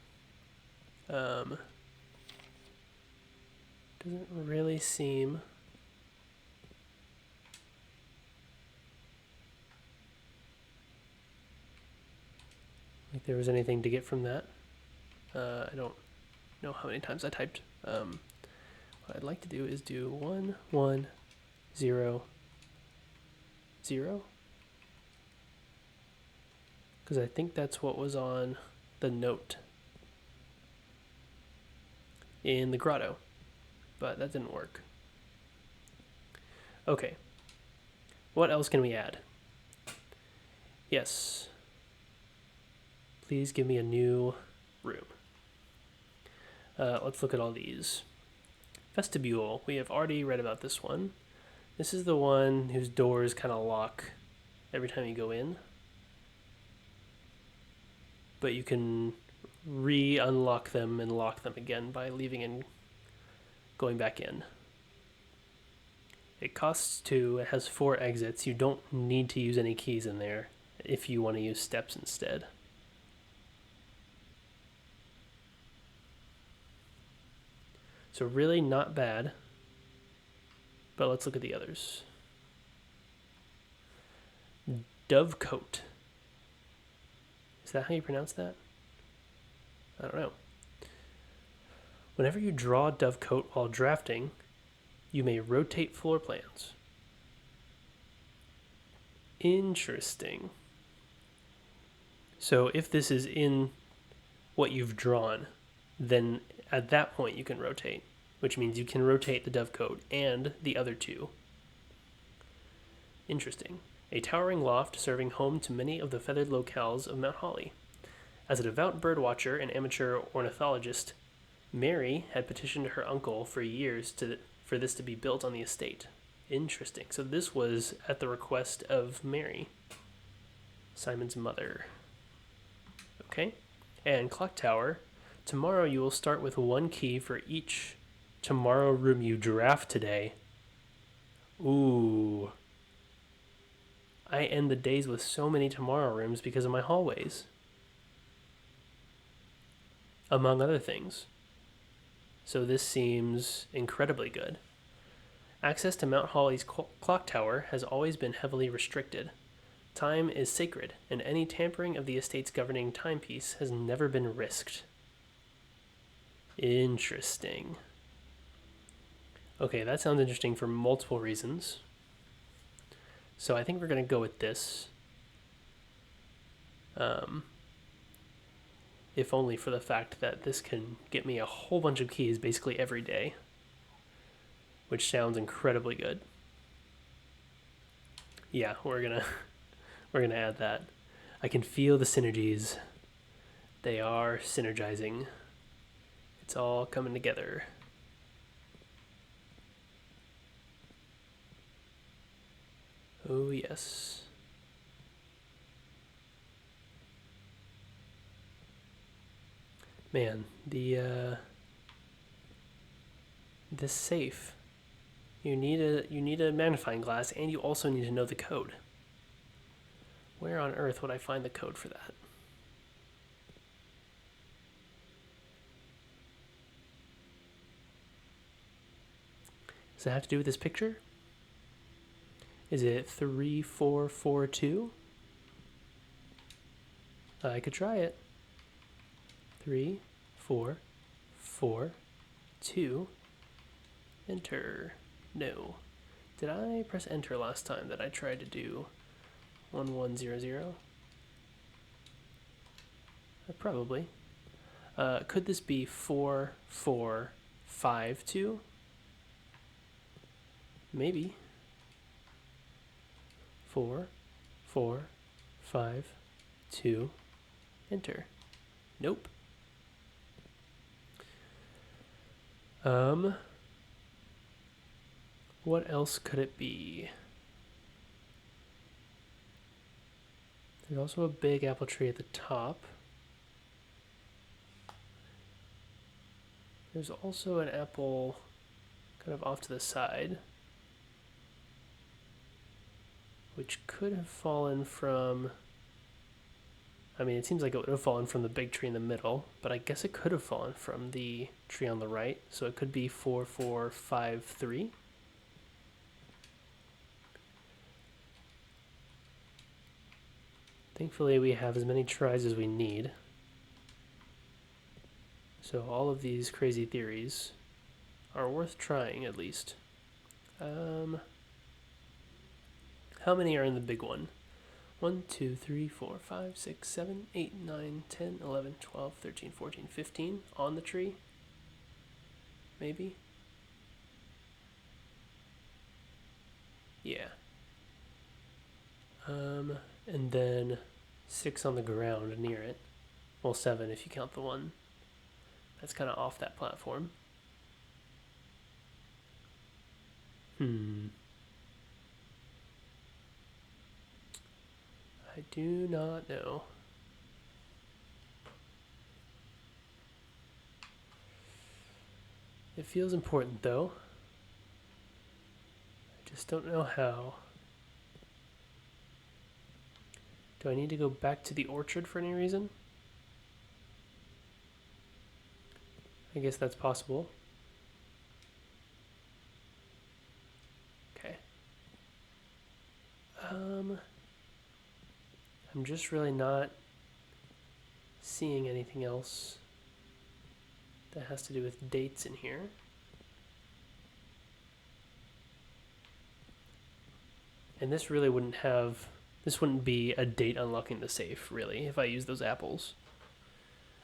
Doesn't really seem like there was anything to get from that. I don't know how many times I typed. What I'd like to do is do 1, 1, 0, 0. Because I think that's what was on the note in the grotto. But that didn't work. Okay. What else can we add? Yes. Please give me a new room. Let's look at all these. Vestibule. We have already read about this one. This is the one whose doors kind of lock every time you go in. But you can re-unlock them and lock them again by leaving and going back in. It costs 2. It has 4 exits. You don't need to use any keys in there if you want to use steps instead. So really not bad. But let's look at the others. Dovecote. Is that how you pronounce that? I don't know. Whenever you draw Dovecote while drafting, you may rotate floor plans. Interesting. So if this is in what you've drawn, then at that point you can rotate, which means you can rotate the Dovecote and the other 2. Interesting. A towering loft serving home to many of the feathered locales of Mount Holly. As a devout birdwatcher and amateur ornithologist, Mary had petitioned her uncle for years for this to be built on the estate. Interesting. So this was at the request of Mary, Simon's mother. Okay. And clock tower. Tomorrow you will start with 1 key for each tomorrow room you draft today. Ooh. I end the days with so many tomorrow rooms because of my hallways. Among other things. So this seems incredibly good. Access to Mount Holly's clock tower has always been heavily restricted. Time is sacred, and any tampering of the estate's governing timepiece has never been risked. Interesting. Okay, that sounds interesting for multiple reasons. So I think we're going to go with this. If only for the fact that this can get me a whole bunch of keys basically every day, which sounds incredibly good. Yeah, we're gonna add that. I can feel the synergies. They are synergizing. It's all coming together. Oh yes. Man, this safe. You need a magnifying glass, and you also need to know the code. Where on earth would I find the code for that? Does it have to do with this picture? Is it 3442? I could try it. 3, 4, 4, 2. Enter. No. Did I press enter last time that I tried to do 1100? Probably. Could this be 4452? Maybe. 4, 4, 5, 2. Enter. Nope. What else could it be? There's also a big apple tree at the top. There's also an apple kind of off to the side, which could have fallen from... I mean, it seems like it would have fallen from the big tree in the middle, but I guess it could have fallen from the tree on the right, so it could be 4453. Thankfully, we have as many tries as we need. So all of these crazy theories are worth trying, at least. How many are in the big one? 1, 2, 3, 4, 5, 6, 7, 8, 9, 10, 11, 12, 13, 14, 15 on the tree? Maybe? Yeah. And then 6 on the ground near it. Well, 7 if you count the one that's kind of off that platform. I do not know. It feels important, though. I just don't know how. Do I need to go back to the orchard for any reason? I guess that's possible. Okay. I'm just really not seeing anything else that has to do with dates in here. And this really wouldn't be a date unlocking the safe, really, if I use those apples.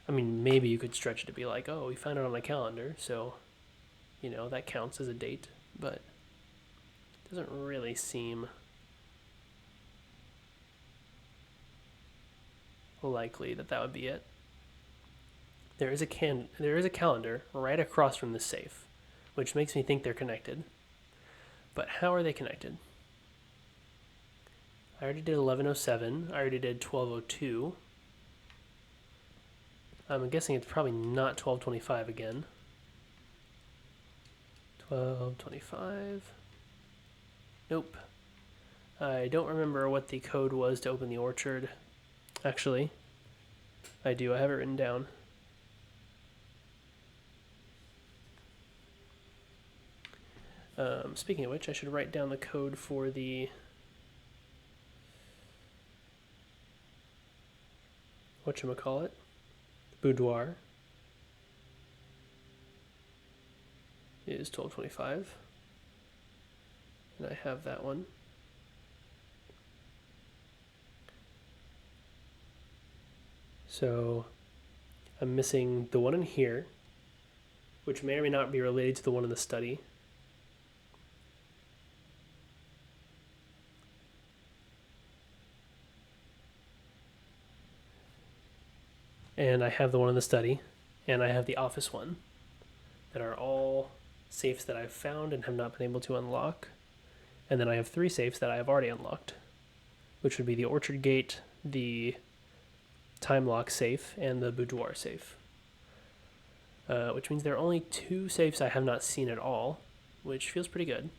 I mean, maybe you could stretch it to be like, oh, we found it on a calendar, so, that counts as a date, but it doesn't really seem likely that would be it. There is a calendar right across from the safe, which makes me think they're connected. But how are they connected? I already did 1107. I already did 1202. I'm guessing it's probably not 1225 again. 1225. Nope. I don't remember what the code was to open the orchard. Actually, I do. I have it written down. Speaking of which, I should write down the code for the whatchamacallit, boudoir is 1225. And I have that one. So I'm missing the one in here, which may or may not be related to the one in the study. And I have the one in the study, and I have the office one, that are all safes that I've found and have not been able to unlock. And then I have 3 safes that I have already unlocked, which would be the Orchard Gate, the Time Lock safe, and the Boudoir safe. Which means there are only 2 safes I have not seen at all, which feels pretty good.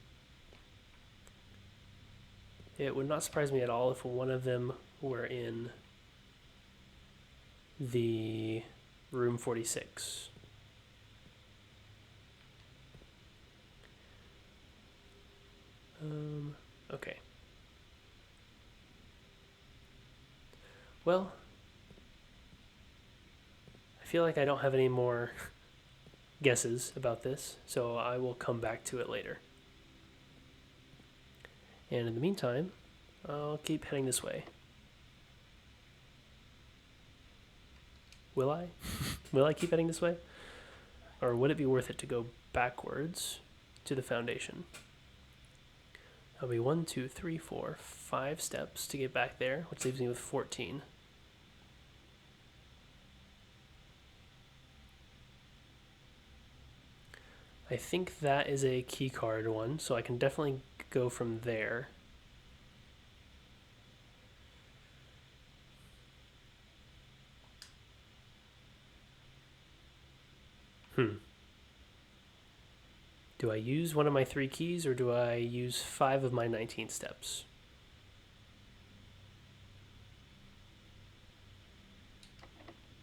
It would not surprise me at all if one of them were in the room 46. Okay. Well, I feel like I don't have any more guesses about this, so I will come back to it later. And in the meantime, I'll keep heading this way. Will I? Will I keep heading this way? Or would it be worth it to go backwards to the foundation? That'll be 1, 2, 3, 4, 5 steps to get back there, which leaves me with 14. I think that is a key card one, so I can definitely go from there. Do I use one of my 3 keys, or do I use 5 of my 19 steps?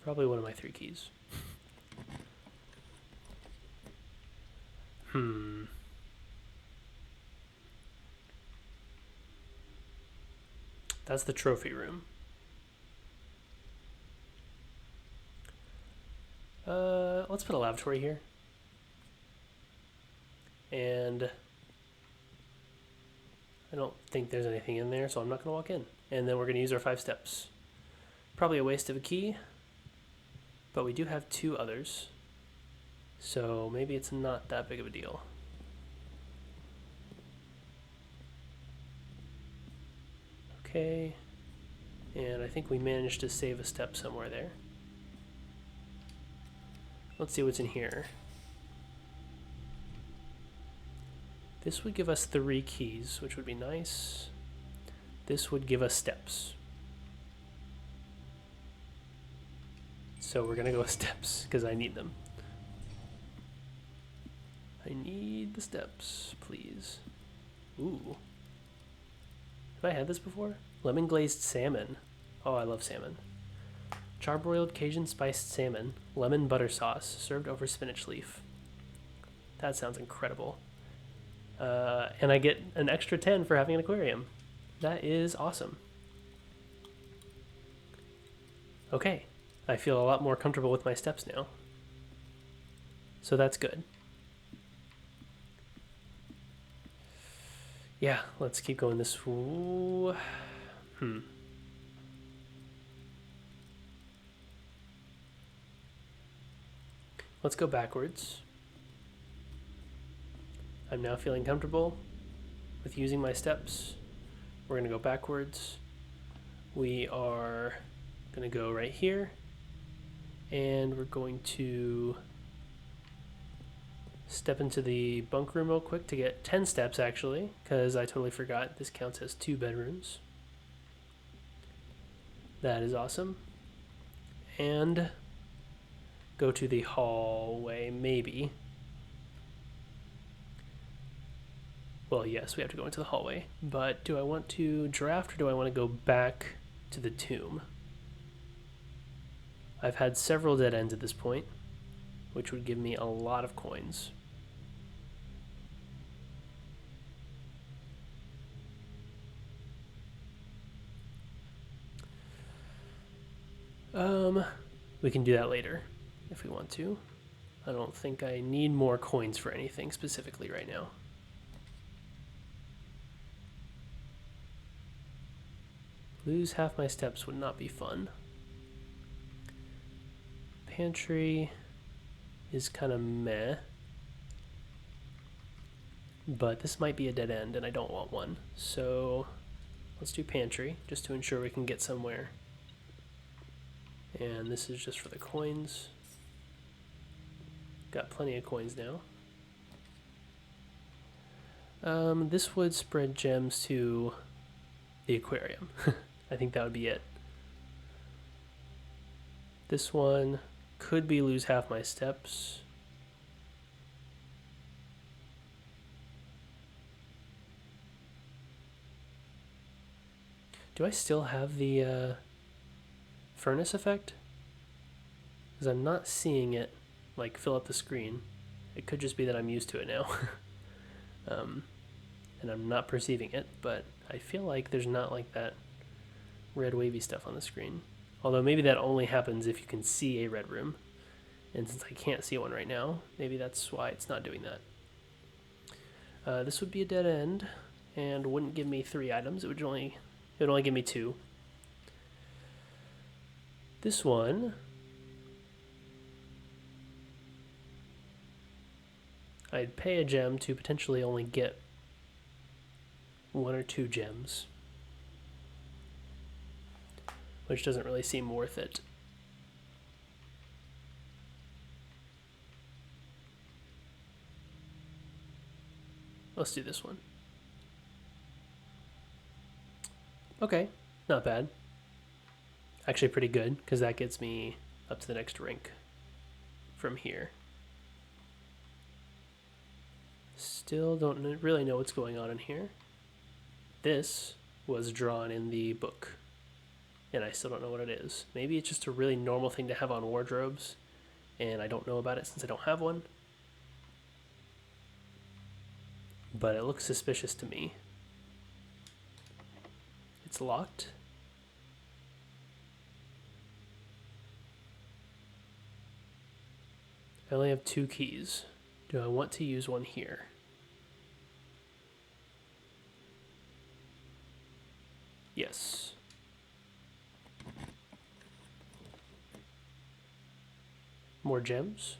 Probably one of my 3 keys. That's the trophy room. Let's put a lavatory here. And I don't think there's anything in there, so I'm not going to walk in. And then we're going to use our 5 steps. Probably a waste of a key, but we do have 2 others. So maybe it's not that big of a deal. Okay. And I think we managed to save a step somewhere there. Let's see what's in here. This would give us 3 keys, which would be nice. This would give us steps. So we're gonna go with steps, because I need them. I need the steps, please. Ooh. Have I had this before? Lemon glazed salmon. Oh, I love salmon. Charbroiled Cajun spiced salmon, lemon butter sauce, served over spinach leaf. That sounds incredible. And I get an extra 10 for having an aquarium. That is awesome. Okay, I feel a lot more comfortable with my steps now. So that's good. Yeah, let's keep going this. Let's go backwards. I'm now feeling comfortable with using my steps. We're going to go backwards. We are going to go right here. And we're going to step into the bunk room real quick to get 10 steps, actually, because I totally forgot this counts as 2 bedrooms. That is awesome. And go to the hallway, maybe. Well, yes, we have to go into the hallway, but do I want to draft or do I want to go back to the tomb? I've had several dead ends at this point, which would give me a lot of coins. We can do that later if we want to. I don't think I need more coins for anything specifically right now. Lose half my steps would not be fun. Pantry is kind of meh. But this might be a dead end and I don't want one. So let's do pantry just to ensure we can get somewhere. And this is just for the coins. Got plenty of coins now. This would spread gems to the aquarium. I think that would be it. This one could be lose half my steps. Do I still have the furnace effect? Because I'm not seeing it like fill up the screen. It could just be that I'm used to it now. And I'm not perceiving it, but I feel like there's not like that red wavy stuff on the screen. Although maybe that only happens if you can see a red room. And since I can't see one right now, maybe that's why it's not doing that. This would be a dead end and wouldn't give me 3 items. It would only give me 2. This one, I'd pay a gem to potentially only get 1 or 2 gems, which doesn't really seem worth it. Let's do this one. Okay, not bad. Actually pretty good, because that gets me up to the next rank from here. Still don't really know what's going on in here. This was drawn in the book, and I still don't know what it is. Maybe it's just a really normal thing to have on wardrobes, and I don't know about it since I don't have one. But it looks suspicious to me. It's locked. I only have 2 keys. Do I want to use one here? Yes. More gems.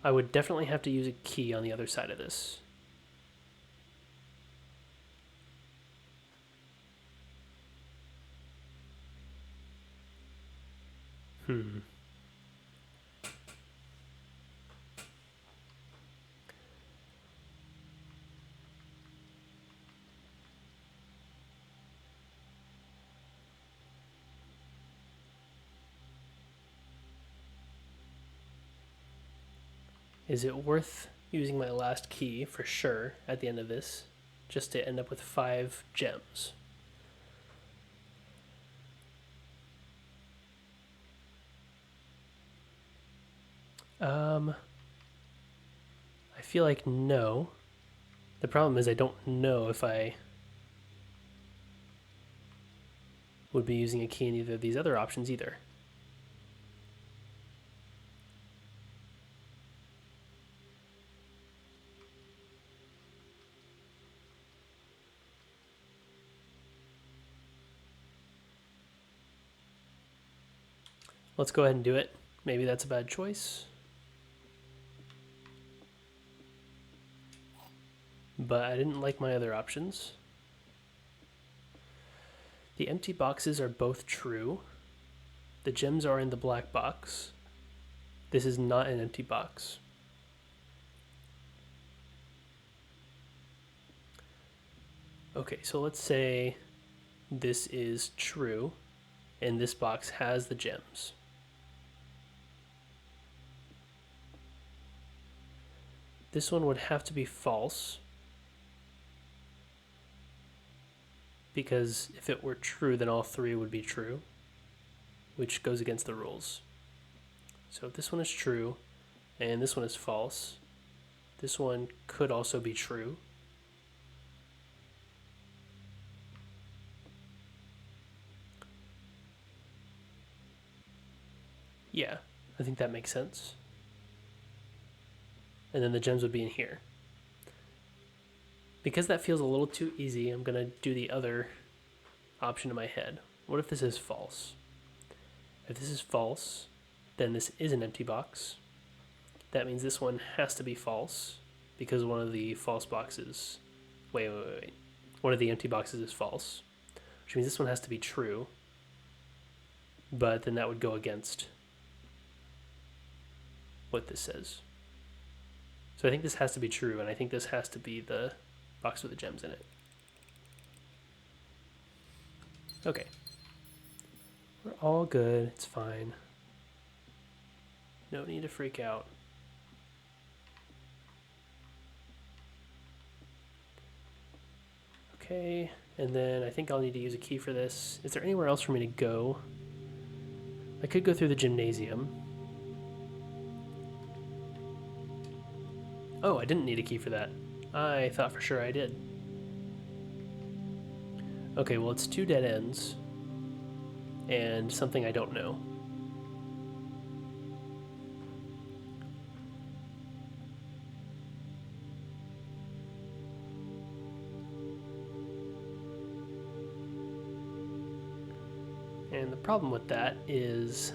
I would definitely have to use a key on the other side of this. Is it worth using my last key for sure at the end of this, just to end up with 5 gems? I feel like no. The problem is I don't know if I would be using a key in either of these other options either. Let's go ahead and do it. Maybe that's a bad choice. But I didn't like my other options. The empty boxes are both true. The gems are in the black box. This is not an empty box. Okay, so let's say this is true, and this box has the gems. This one would have to be false, because if it were true, then all 3 would be true, which goes against the rules. So if this one is true, and this one is false, this one could also be true. Yeah, I think that makes sense. And then the gems would be in here. Because that feels a little too easy, I'm going to do the other option in my head. What if this is false? If this is false, then this is an empty box. That means this one has to be false because one of the false boxes... Wait. One of the empty boxes is false, which means this one has to be true. But then that would go against what this says. So I think this has to be true, and I think this has to be the box with the gems in it. Okay. We're all good. It's fine. No need to freak out. Okay, and then I think I'll need to use a key for this. Is there anywhere else for me to go? I could go through the gymnasium. Oh, I didn't need a key for that. I thought for sure I did. Okay, well, it's 2 dead ends and something I don't know. And the problem with that is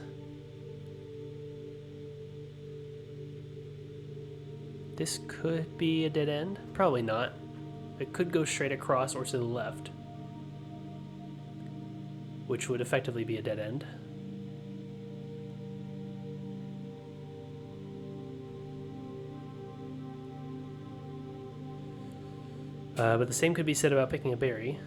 this could be a dead end. Probably not. It could go straight across or to the left, which would effectively be a dead end. But the same could be said about picking a berry.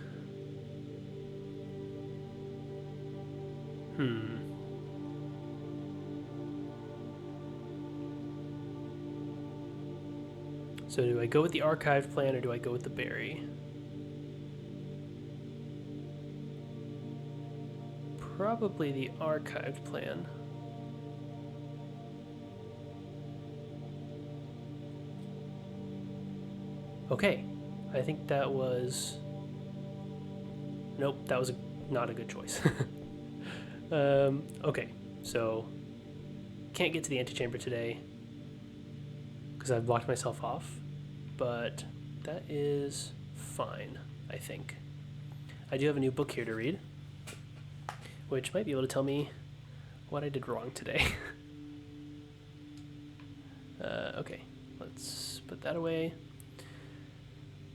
So do I go with the archived plan or do I go with the berry? Probably the archived plan. Okay, I think that was... Nope, that was not a good choice. Okay, so can't get to the antechamber today because I've blocked myself off, but that is fine, I think. I do have a new book here to read, which might be able to tell me what I did wrong today. Okay, let's put that away.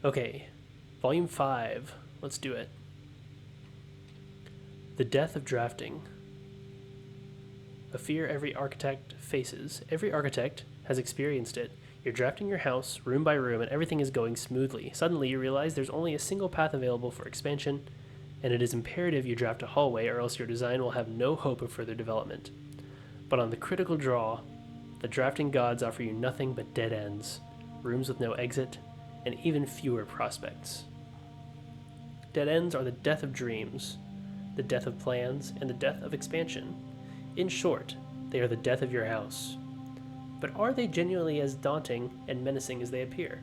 Okay, Volume 5, let's do it. The death of drafting. A fear every architect faces. Every architect has experienced it. You're drafting your house, room by room, and everything is going smoothly. Suddenly, you realize there's only a single path available for expansion, and it is imperative you draft a hallway, or else your design will have no hope of further development. But on the critical draw, the drafting gods offer you nothing but dead ends, rooms with no exit, and even fewer prospects. Dead ends are the death of dreams, the death of plans, and the death of expansion. In short, they are the death of your house. But are they genuinely as daunting and menacing as they appear?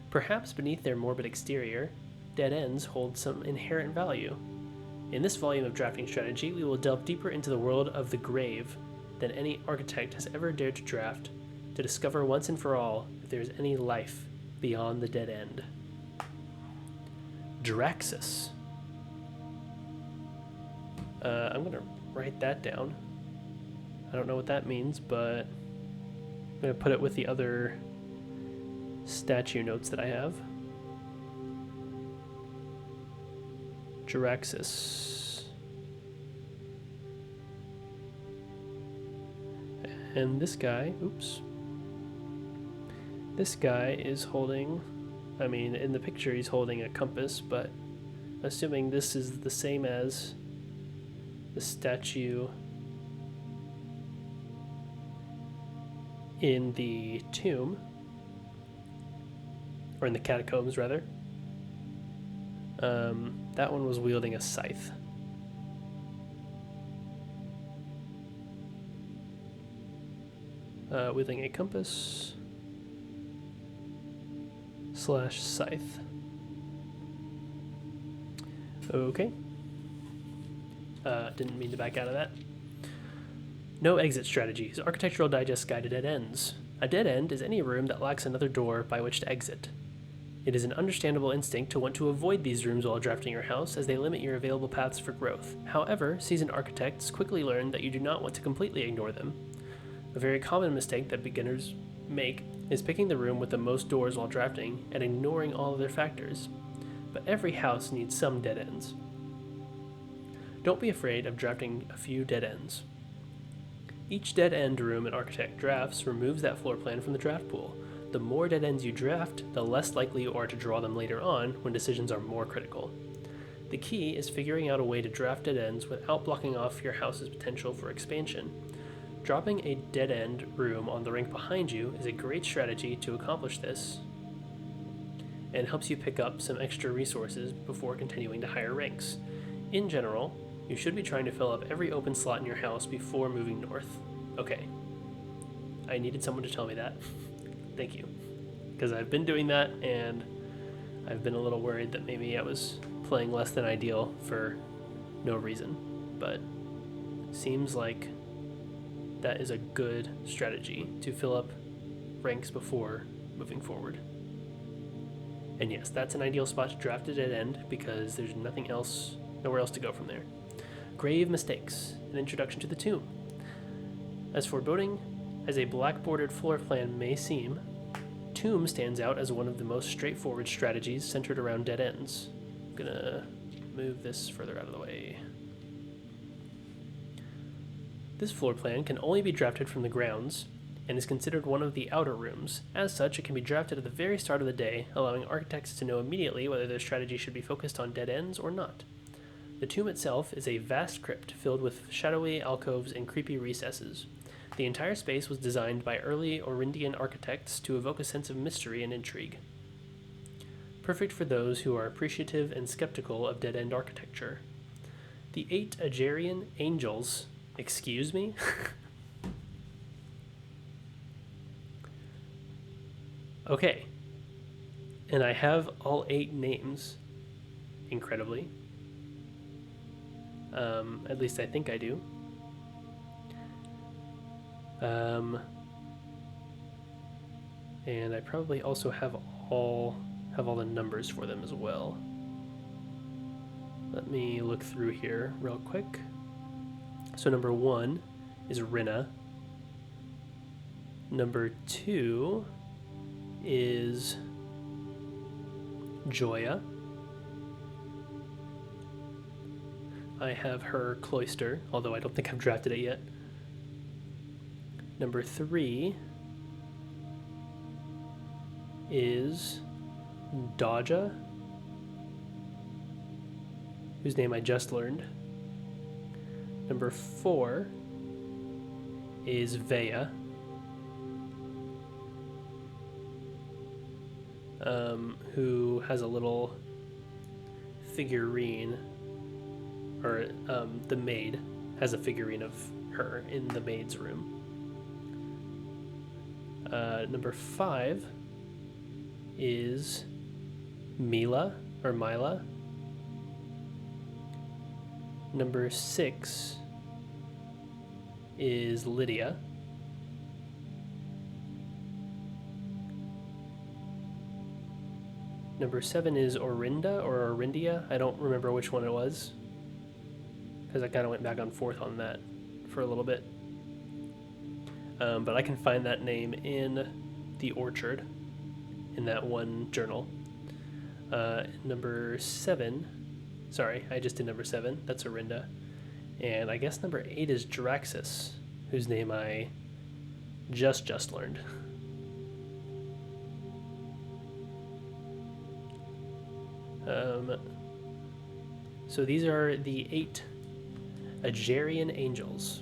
Perhaps beneath their morbid exterior, dead ends hold some inherent value. In this volume of drafting strategy, we will delve deeper into the world of the grave than any architect has ever dared to draft, to discover once and for all if there is any life beyond the dead end. Draxus. I'm going to write that down. I don't know what that means, but I'm going to put it with the other statue notes that I have. Draxus. And this guy, oops. This guy is holding, I mean, in the picture he's holding a compass, but assuming this is the same as the statue in the tomb, or in the catacombs rather, that one was wielding a scythe. Wielding a compass / scythe. Okay. Didn't mean to back out of that. No exit strategies. Architectural Digest Guide to Dead Ends. A dead end is any room that lacks another door by which to exit. It is an understandable instinct to want to avoid these rooms while drafting your house, as they limit your available paths for growth. However, seasoned architects quickly learn that you do not want to completely ignore them. A very common mistake that beginners make is picking the room with the most doors while drafting and ignoring all other factors. But every house needs some dead ends. Don't be afraid of drafting a few dead ends. Each dead end room an architect drafts removes that floor plan from the draft pool. The more dead ends you draft, the less likely you are to draw them later on when decisions are more critical. The key is figuring out a way to draft dead ends without blocking off your house's potential for expansion. Dropping a dead end room on the rink behind you is a great strategy to accomplish this, and helps you pick up some extra resources before continuing to higher ranks. In general, you should be trying to fill up every open slot in your house before moving north. Okay. I needed someone to tell me that. Thank you. Because I've been doing that, and I've been a little worried that maybe I was playing less than ideal for no reason. But seems like that is a good strategy to fill up ranks before moving forward. And yes, that's an ideal spot to draft a dead end because there's nowhere else to go from there. Grave mistakes, an introduction to the tomb. As foreboding as a black-bordered floor plan may seem, tomb stands out as one of the most straightforward strategies centered around dead ends. I'm gonna move this further out of the way. This floor plan can only be drafted from the grounds and is considered one of the outer rooms. As such, it can be drafted at the very start of the day, allowing architects to know immediately whether their strategy should be focused on dead ends or not. The tomb itself is a vast crypt filled with shadowy alcoves and creepy recesses. The entire space was designed by early Orindian architects to evoke a sense of mystery and intrigue. Perfect for those who are appreciative and skeptical of dead-end architecture. The 8 Agerian angels... Excuse me? Okay. And I have all 8 names, incredibly. At least I think I do. And I probably also have all the numbers for them as well. Let me look through here real quick. So number 1 is Rinna. Number 2 is Joya. I have her Cloister, although I don't think I've drafted it yet. Number 3 is Dodja, whose name I just learned. Number 4 is Vea, who has a little figurine, or the maid has a figurine of her in the maid's room. Number 5 is Mila, or Mila. Number 6 is Lydia. Number 7 is Orinda, or Orindia. I don't remember which one it was, because I kind of went back and forth on that for a little bit. But I can find that name in the orchard, in that one journal. Number 7, sorry, I just did number 7, that's Orinda. And I guess number 8 is Draxus, whose name I just learned. So these are the 8 Agerian angels.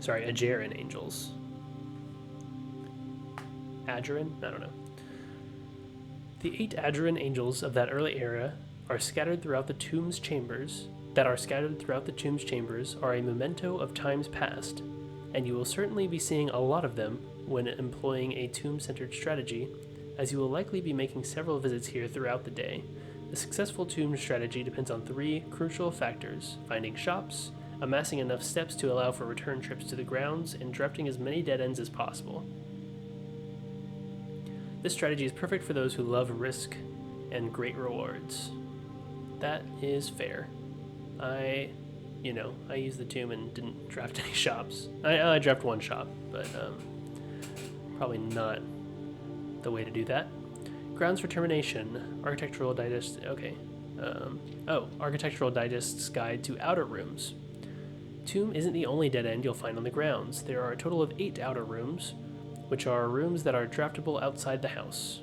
Sorry, Ageran angels. Ageran? I don't know. The 8 Ageran angels of that early era are scattered throughout the tomb's chambers. Are a memento of times past, and you will certainly be seeing a lot of them when employing a tomb-centered strategy, as you will likely be making several visits here throughout the day. The successful tomb strategy depends on 3 crucial factors: finding shops, amassing enough steps to allow for return trips to the grounds, and directing as many dead ends as possible. This strategy is perfect for those who love risk and great rewards. That is fair. I used the tomb and didn't draft any shops. I drafted one shop, but probably not the way to do that. Grounds for termination. Architectural Digest. Okay. Architectural Digest's Guide to Outer Rooms. Tomb isn't the only dead end you'll find on the grounds. There are a total of 8 outer rooms, which are rooms that are draftable outside the house.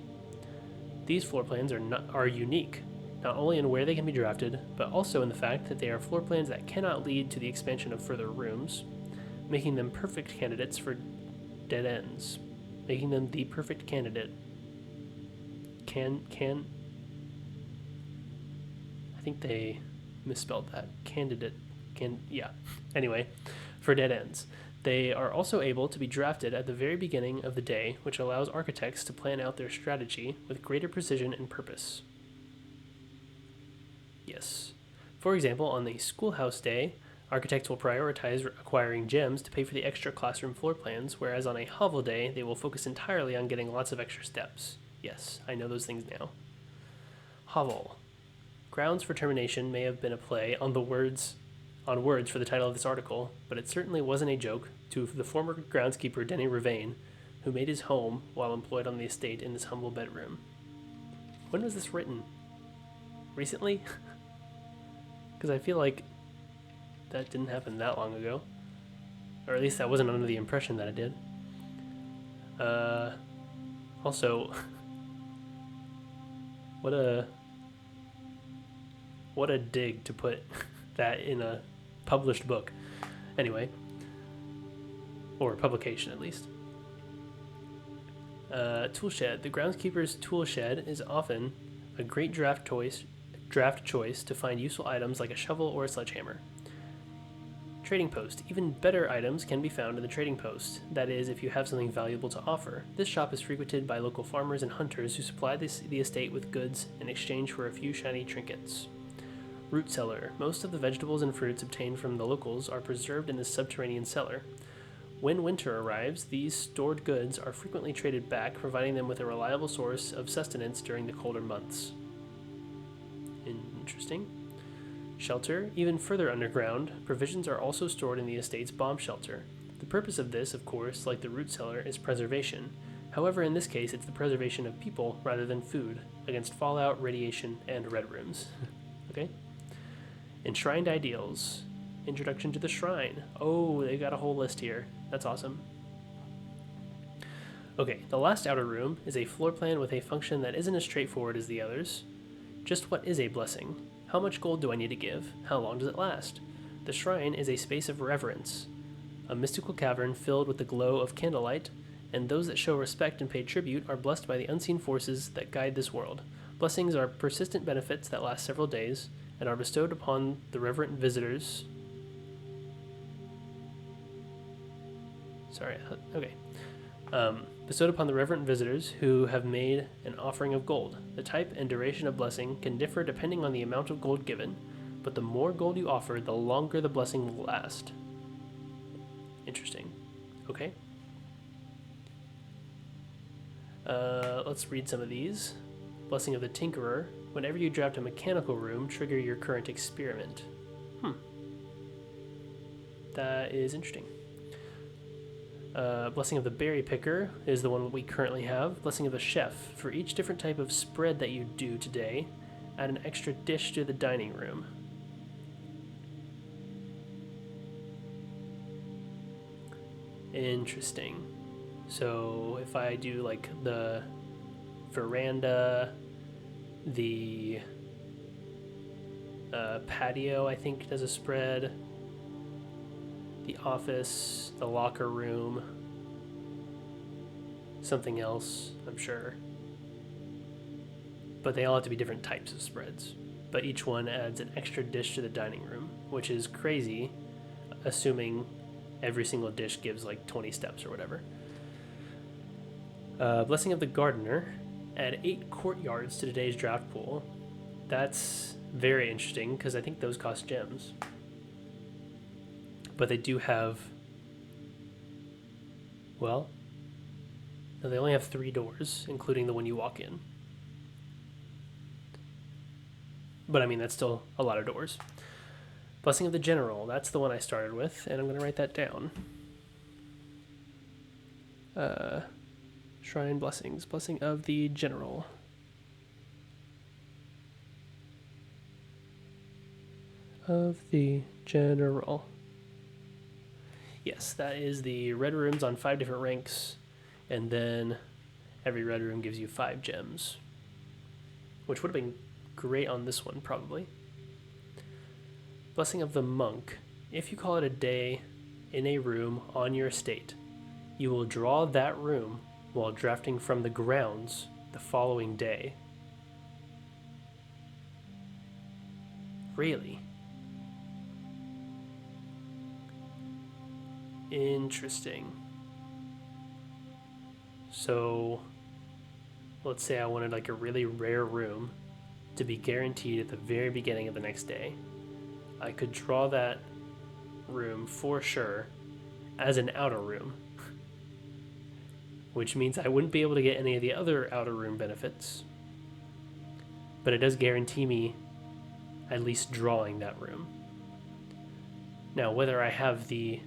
These floor plans are unique, not only in where they can be drafted, but also in the fact that they are floor plans that cannot lead to the expansion of further rooms, making them perfect candidates for dead ends. Making them the perfect candidate. I think they misspelled that. Anyway, for dead ends. They are also able to be drafted at the very beginning of the day, which allows architects to plan out their strategy with greater precision and purpose. Yes. For example, on the schoolhouse day, architects will prioritize acquiring gems to pay for the extra classroom floor plans, whereas on a hovel day, they will focus entirely on getting lots of extra steps. Yes, I know those things now. Hovel. Grounds for termination may have been a play on words for the title of this article, but it certainly wasn't a joke to the former groundskeeper Denny Ravain, who made his home while employed on the estate in this humble bedroom. When was this written? Recently? Because I feel like that didn't happen that long ago. Or at least I wasn't under the impression that it did. Also, what a dig to put that in a published book. Anyway, or publication at least. Tool shed. The groundskeeper's tool shed is often a great draft choice to find useful items like a shovel or a sledgehammer. Trading post. Even better items can be found in the trading post. That is, if you have something valuable to offer. This shop is frequented by local farmers and hunters who supply the estate with goods in exchange for a few shiny trinkets. Root cellar. Most of the vegetables and fruits obtained from the locals are preserved in this subterranean cellar. When winter arrives, these stored goods are frequently traded back, providing them with a reliable source of sustenance during the colder months. Interesting. Shelter. Even further underground, provisions are also stored in the estate's bomb shelter. The purpose of this, of course, like the root cellar, is preservation. However, in this case, it's the preservation of people rather than food, against fallout, radiation, and red rooms. Okay? Enshrined ideals. Introduction to the shrine. Oh, they got a whole list here. That's awesome. Okay, the last outer room is a floor plan with a function that isn't as straightforward as the others. Just what is a blessing? How much gold do I need to give? How long does it last? The shrine is a space of reverence, a mystical cavern filled with the glow of candlelight, and those that show respect and pay tribute are blessed by the unseen forces that guide this world. Blessings are persistent benefits that last several days and are bestowed upon the reverent visitors. Bestowed upon the reverent visitors who have made an offering of gold. The type and duration of blessing can differ depending on the amount of gold given, but the more gold you offer, the longer the blessing will last. Interesting. Okay. Let's read some of these. Blessing of the Tinkerer. Whenever you draft a mechanical room, trigger your current experiment. That is interesting. Blessing of the Berry Picker is the one we currently have. Blessing of the Chef. For each different type of spread that you do today, add an extra dish to the dining room. Interesting. So if I do like the veranda, the patio, I think does a spread. The office, the locker room, something else, I'm sure. But they all have to be different types of spreads. But each one adds an extra dish to the dining room, which is crazy, assuming every single dish gives like 20 steps or whatever. Blessing of the Gardener. Add 8 courtyards to today's draft pool. That's very interesting because I think those cost gems. But they do have, well, no, they only have 3 doors, including the one you walk in. But I mean, that's still a lot of doors. Blessing of the General, that's the one I started with, and I'm going to write that down. Shrine Blessings, Blessing of the General. Of the General. Yes, that is the red rooms on 5 different ranks, and then every red room gives you 5 gems, which would have been great on this one, probably. Blessing of the Monk. If you call it a day in a room on your estate, you will draw that room while drafting from the grounds the following day. Really? Interesting. So, let's say I wanted like a really rare room to be guaranteed at the very beginning of the next day. I could draw that room for sure as an outer room, which means I wouldn't be able to get any of the other outer room benefits, but it does guarantee me at least drawing that room. Now, whether I have the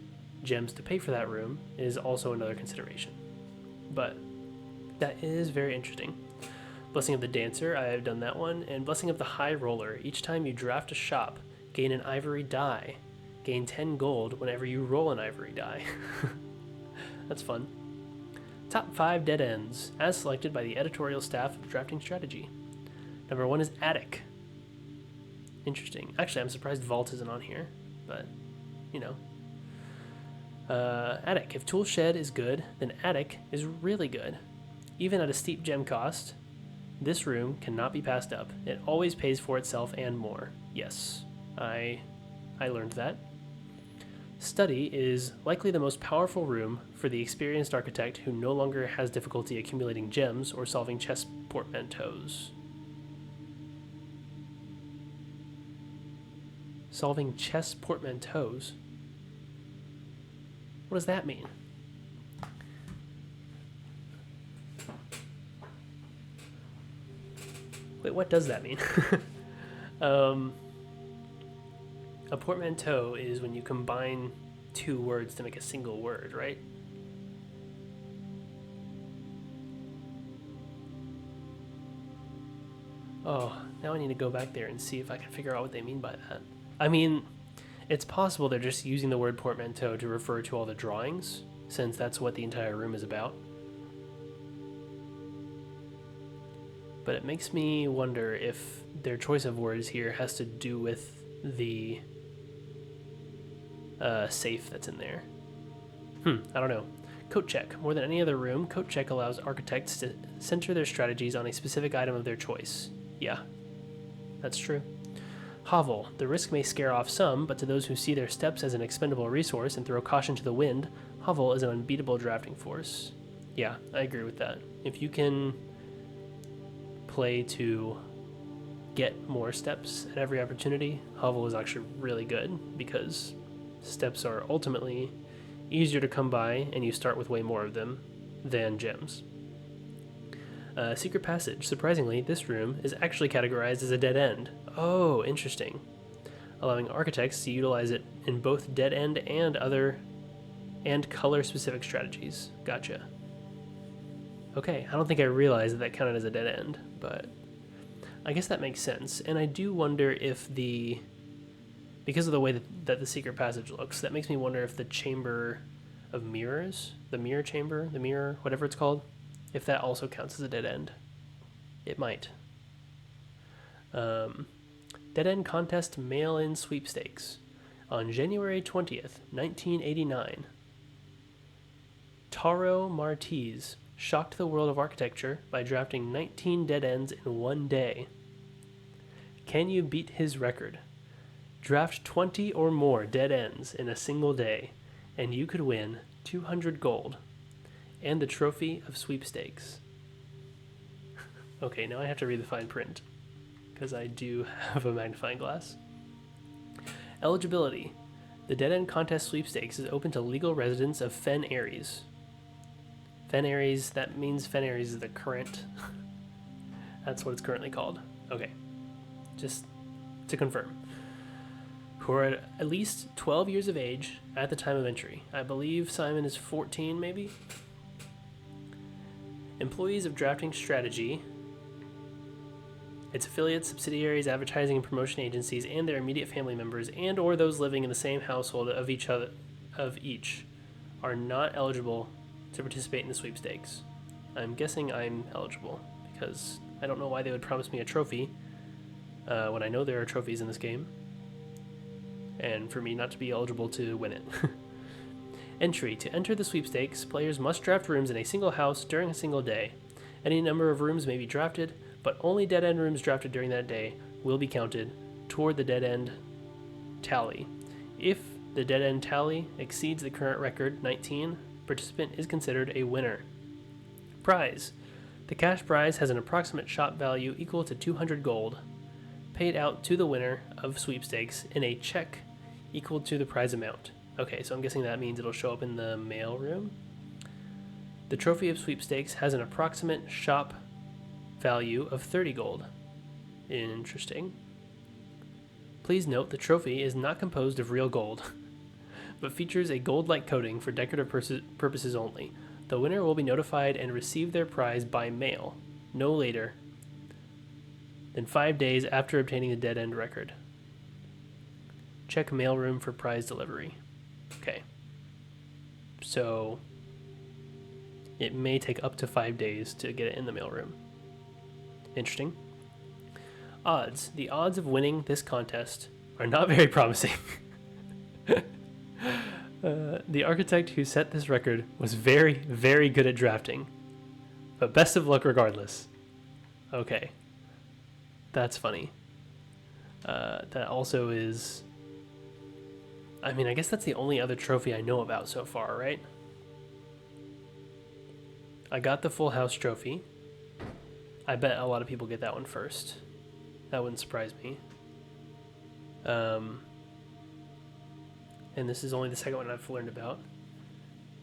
gems to pay for that room is also another consideration, but that is very interesting. Blessing of the Dancer, I have done that one, and Blessing of the High Roller. Each time you draft a shop, gain an ivory die. Gain 10 gold whenever you roll an ivory die. That's fun. Top 5 dead ends, as selected by the editorial staff of Drafting Strategy. Number 1 is Attic. Interesting. Actually, I'm surprised Vault isn't on here, but, you know. Attic. If Tool Shed is good, then Attic is really good. Even at a steep gem cost, this room cannot be passed up. It always pays for itself and more. Yes, I learned that. Study is likely the most powerful room for the experienced architect who no longer has difficulty accumulating gems or solving chess portmanteaus. Solving chess portmanteaus? What does that mean? Wait, what does that mean? A portmanteau is when you combine 2 words to make a single word, right? Oh, now I need to go back there and see if I can figure out what they mean by that. I mean, it's possible they're just using the word portmanteau to refer to all the drawings, since that's what the entire room is about. But it makes me wonder if their choice of words here has to do with the safe that's in there. I don't know. Coat check. More than any other room, coat check allows architects to center their strategies on a specific item of their choice. Yeah, that's true. Hovel. The risk may scare off some, but to those who see their steps as an expendable resource and throw caution to the wind, Hovel is an unbeatable drafting force. Yeah, I agree with that. If you can play to get more steps at every opportunity, Hovel is actually really good because steps are ultimately easier to come by and you start with way more of them than gems. Secret Passage. Surprisingly, this room is actually categorized as a dead end. Oh, interesting. Allowing architects to utilize it in both dead end and color specific strategies. Gotcha. Okay, I don't think I realized that counted as a dead end, but I guess that makes sense. And I do wonder if because of the way that the Secret Passage looks, that makes me wonder if the Chamber of Mirrors, the Mirror Chamber, the Mirror, whatever it's called, if that also counts as a dead end. It might. Dead End Contest Mail-In Sweepstakes. On January 20th, 1989, Taro Martiz shocked the world of architecture by drafting 19 dead ends in one day. Can you beat his record? Draft 20 or more dead ends in a single day, and you could win 200 gold and the trophy of sweepstakes. Okay, now I have to read the fine print, because I do have a magnifying glass. Eligibility. The Dead End Contest Sweepstakes is open to legal residents of Fen Ares. Fen Ares, that means Fen Ares is the current. That's what it's currently called. Okay. Just to confirm. Who are at least 12 years of age at the time of entry. I believe Simon is 14, maybe? Employees of Drafting Strategy, its affiliates, subsidiaries, advertising and promotion agencies, and their immediate family members, and or those living in the same household of each are not eligible to participate in the sweepstakes. I'm guessing I'm eligible, because I don't know why they would promise me a trophy when I know there are trophies in this game, and for me not to be eligible to win it. Entry. To enter the sweepstakes, players must draft rooms in a single house during a single day. Any number of rooms may be drafted, but only dead-end rooms drafted during that day will be counted toward the dead-end tally. If the dead-end tally exceeds the current record, 19, participant is considered a winner. Prize. The cash prize has an approximate shop value equal to 200 gold, paid out to the winner of sweepstakes in a check equal to the prize amount. Okay, so I'm guessing that means it'll show up in the mail room. The trophy of sweepstakes has an approximate shop value of 30 gold. Interesting. Please note the trophy is not composed of real gold, but features a gold-like coating for decorative purposes only. The winner will be notified and receive their prize by mail, no later than 5 days after obtaining the dead-end record. Check mailroom for prize delivery. Okay. So it may take up to 5 days to get it in the mailroom. Interesting. Odds. The odds of winning this contest are not very promising. The architect who set this record was very, very good at drafting. But best of luck regardless. Okay. That's funny. That also is... I mean, I guess that's the only other trophy I know about so far, right? I got the Full House trophy. I bet a lot of people get that one first. That wouldn't surprise me. And this is only the second one I've learned about.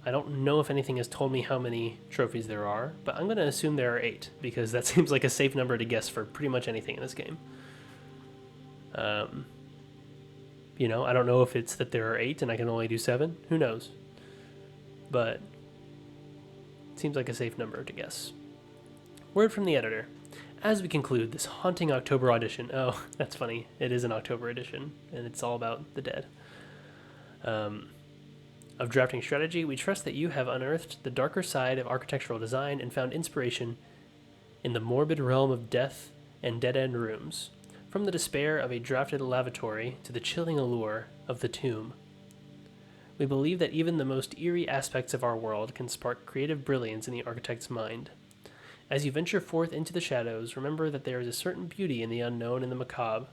I don't know if anything has told me how many trophies there are, but I'm going to assume there are 8, because that seems like a safe number to guess for pretty much anything in this game. You know, I don't know if it's that there are 8 and I can only do 7. Who knows? But it seems like a safe number to guess. Word from the editor. As we conclude this haunting October audition... Oh, that's funny. It is an October edition, and it's all about the dead. Of Drafting Strategy, we trust that you have unearthed the darker side of architectural design and found inspiration in the morbid realm of death and dead-end rooms. From the despair of a drafted lavatory to the chilling allure of the tomb. We believe that even the most eerie aspects of our world can spark creative brilliance in the architect's mind. As you venture forth into the shadows, remember that there is a certain beauty in the unknown and the macabre.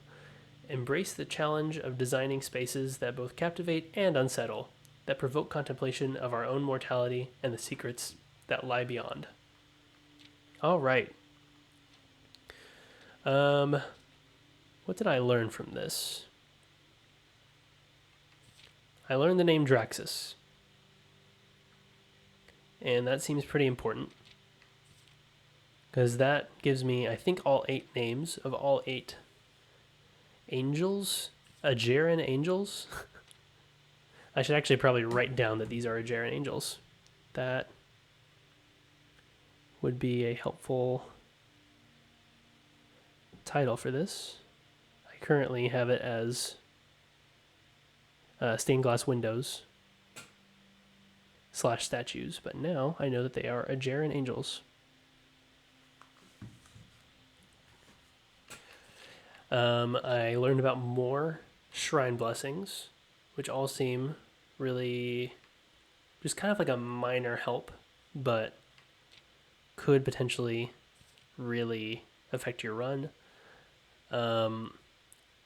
Embrace the challenge of designing spaces that both captivate and unsettle, that provoke contemplation of our own mortality and the secrets that lie beyond. All right. What did I learn from this? I learned the name Draxus. And that seems pretty important. Because that gives me, I think, all 8 names of all 8 angels. Ajeran angels. I should actually probably write down that these are Ajeran angels. That would be a helpful title for this. I currently have it as stained glass windows / statues, but now I know that they are Ajeran angels. I learned about more shrine blessings, which all seem really just kind of like a minor help, but could potentially really affect your run.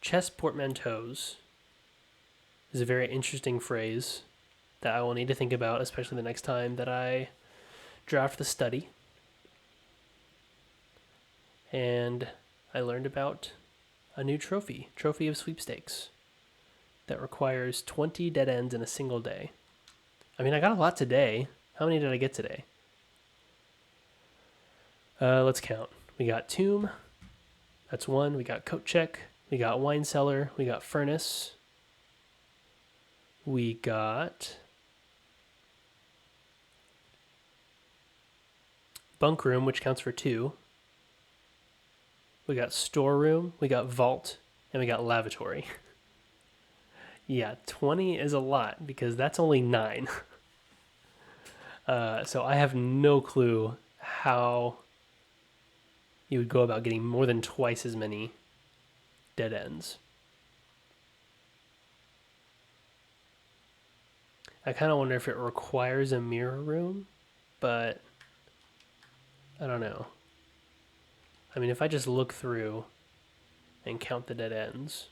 Chest portmanteaus is a very interesting phrase that I will need to think about, especially the next time that I draft the study. And I learned about a new trophy of sweepstakes. that requires 20 dead ends in a single day. I mean, I got a lot today. How many did I get today? Let's count. We got tomb. That's one. We got coat check. We got wine cellar. We got furnace. We got bunk room, which counts for 2. We got storeroom. We got vault. And we got lavatory. Yeah, 20 is a lot because that's only 9. So I have no clue how you would go about getting more than twice as many dead ends. I kind of wonder if it requires a mirror room, but I don't know. I mean, if I just look through and count the dead ends,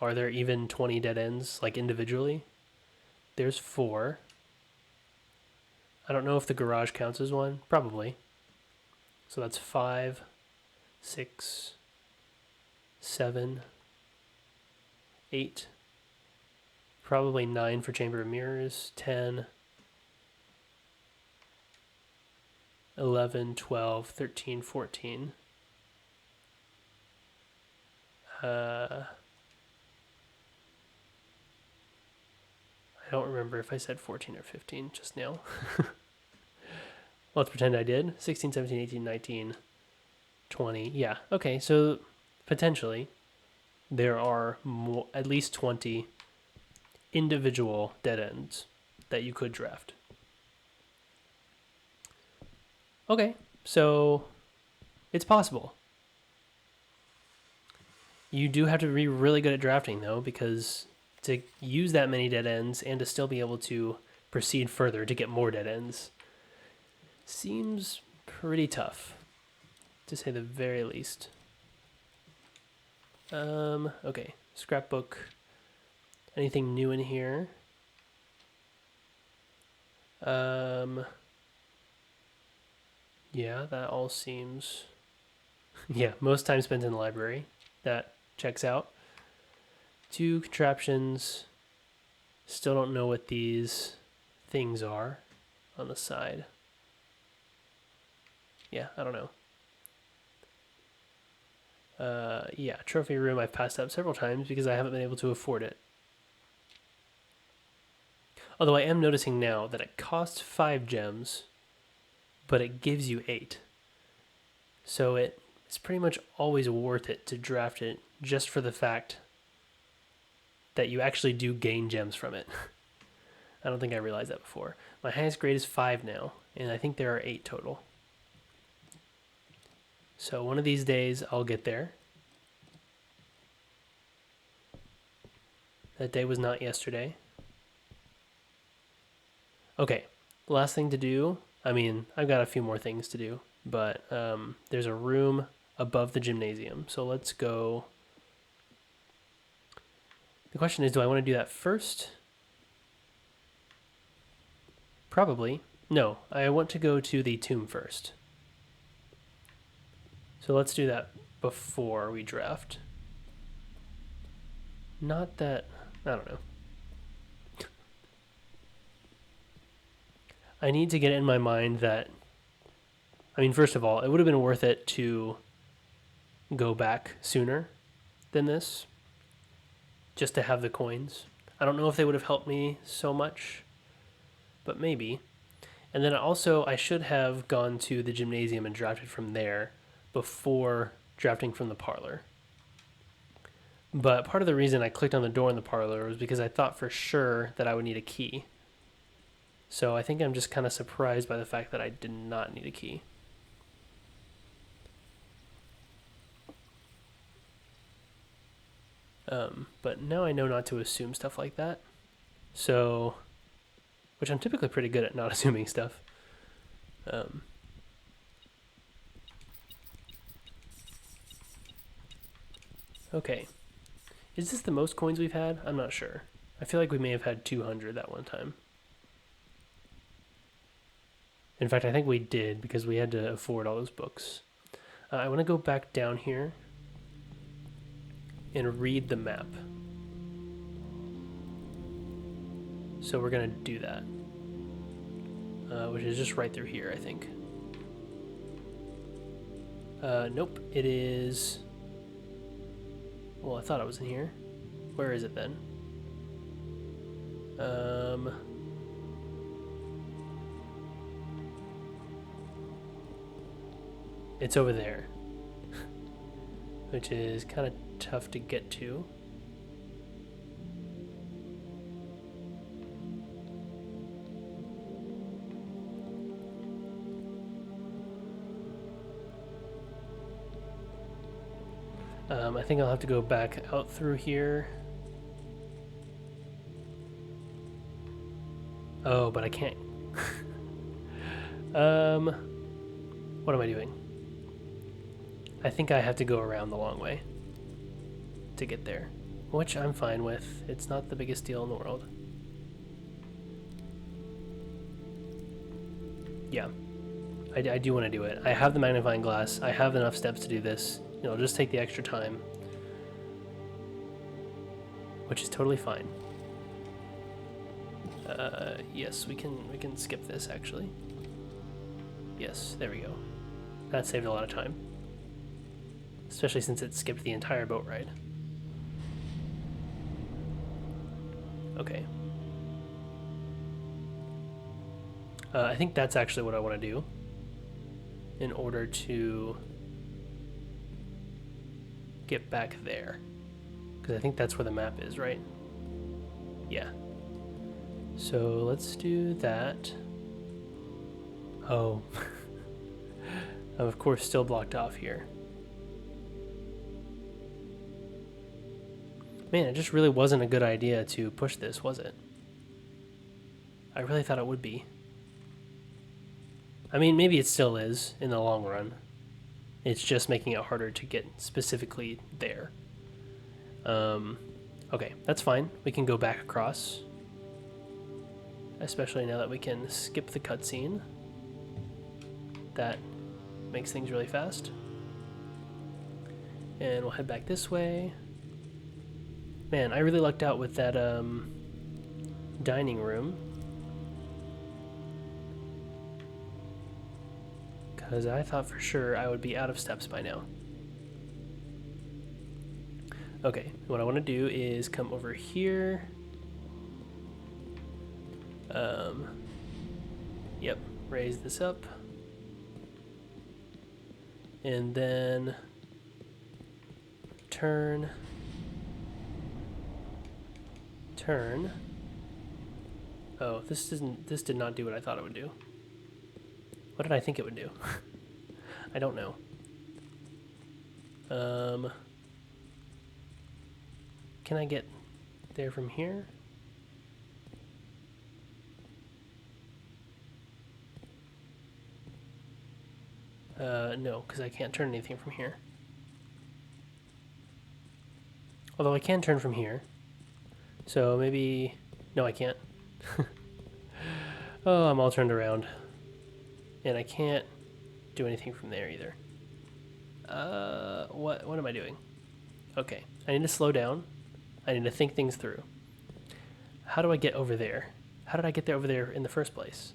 are there even 20 dead ends, like individually? There's 4. I don't know if the garage counts as one. Probably. So that's 5, 6, 7, 8. Probably 9 for Chamber of Mirrors. 10, 11, 12, 13, 14. I don't remember if I said 14 or 15 just now. Let's pretend I did. 16, 17, 18, 19, 20. Yeah, okay, so potentially there are at least 20 individual dead ends that you could draft. Okay, so it's possible. You do have to be really good at drafting, though, because to use that many dead ends and to still be able to proceed further to get more dead ends seems pretty tough, to say the very least. Okay, scrapbook. Anything new in here? Yeah, that all seems... yeah, most time spent in the library. That checks out. 2 contraptions. Still don't know what these things are on the side. Yeah, I don't know. Yeah, trophy room I've passed up several times because I haven't been able to afford it. Although I am noticing now that it costs 5 gems, but it gives you 8. So it's pretty much always worth it to draft it just for the fact that you actually do gain gems from it. I don't think I realized that before. My highest grade is 5 now, and I think there are 8 total. So one of these days I'll get there. That day was not yesterday. Okay, last thing to do. I mean, I've got a few more things to do, but there's a room above the gymnasium. So let's go. The question is, do I want to do that first? Probably. No, I want to go to the tomb first. So let's do that before we draft. Not that... I don't know. I need to get it in my mind that... I mean, first of all, it would have been worth it to go back sooner than this, just to have the coins. I don't know if they would have helped me so much, but maybe. And then also, I should have gone to the gymnasium and drafted from there before drafting from the parlor. But part of the reason I clicked on the door in the parlor was because I thought for sure that I would need a key. So I think I'm just kind of surprised by the fact that I did not need a key. But now I know not to assume stuff like that. So, which I'm typically pretty good at not assuming stuff. Okay. Is this the most coins we've had? I'm not sure. I feel like we may have had 200 that one time. In fact, I think we did because we had to afford all those books. I want to go back down here and read the map. So we're gonna do that, which is just right through here, I think. Nope, it is... Well, I thought it was in here. Where is it then? It's over there, which is kind of tough to get to. I think I'll have to go back out through here. Oh, but I can't. What am I doing? I think I have to go around the long way to get there, which I'm fine with. It's not the biggest deal in the world. Yeah, I do want to do it. I have the magnifying glass. I have enough steps to do this. It'll just take the extra time, which is totally fine. Yes, we can skip this actually. Yes, there we go. That saved a lot of time, especially since it skipped the entire boat ride. Okay. I think that's actually what I want to do in order to get back there, because I think that's where the map is, right? Yeah. So let's do that. Oh. I'm of course still blocked off here. Man, it just really wasn't a good idea to push this, was it? I really thought it would be. I mean, maybe it still is in the long run. It's just making it harder to get specifically there. Okay, that's fine. We can go back across. Especially now that we can skip the cutscene. That makes things really fast. And we'll head back this way. Man, I really lucked out with that dining room. Because I thought for sure I would be out of steps by now. Okay, what I want to do is come over here. Yep, raise this up. And then turn. Oh, this did not do what I thought it would do. What did I think it would do? I don't know. Can I get there from here? No, because I can't turn anything from here. Although I can turn from here. So maybe... No, I can't. Oh, I'm all turned around. And I can't do anything from there either. What am I doing? Okay, I need to slow down. I need to think things through. How do I get over there? How did I get there over there in the first place?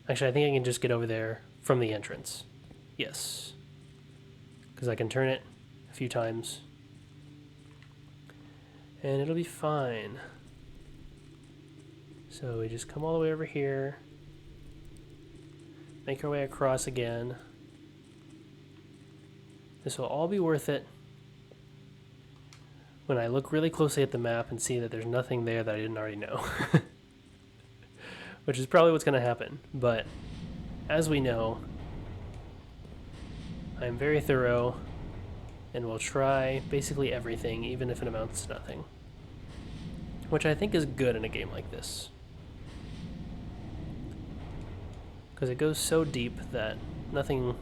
Actually, I think I can just get over there from the entrance. Yes. Because I can turn it a few times. And it'll be fine. So we just come all the way over here. Make our way across again. This will all be worth it when I look really closely at the map and see that there's nothing there that I didn't already know. Which is probably what's going to happen. But as we know, I'm very thorough and will try basically everything, even if it amounts to nothing. Which I think is good in a game like this. Because it goes so deep that nothing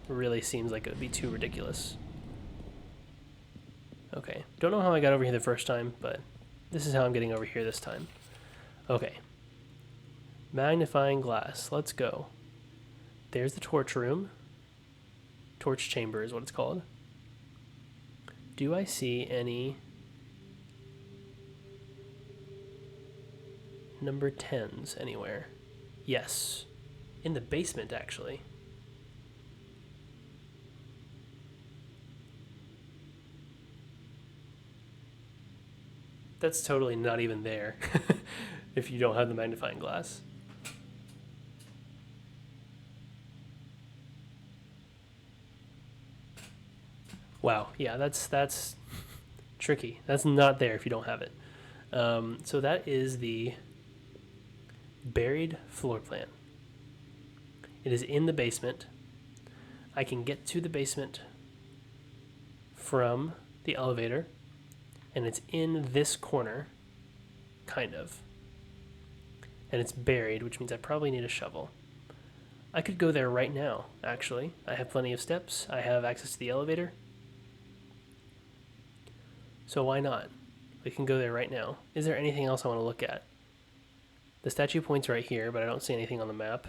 really seems like it would be too ridiculous. Okay, don't know how I got over here the first time, but this is how I'm getting over here this time. Okay. Magnifying glass, let's go. There's the torch room. Torch chamber is what it's called. Do I see any number 10s anywhere? Yes. In the basement, actually. That's totally not even there if you don't have the magnifying glass. Wow, yeah, that's tricky. That's not there if you don't have it. So that is the buried floor plan. It is in the basement. I can get to the basement from the elevator, and it's in this corner, kind of. And it's buried, which means I probably need a shovel. I could go there right now, actually. I have plenty of steps. I have access to the elevator. So why not? We can go there right now. Is there anything else I want to look at? The statue points right here, but I don't see anything on the map.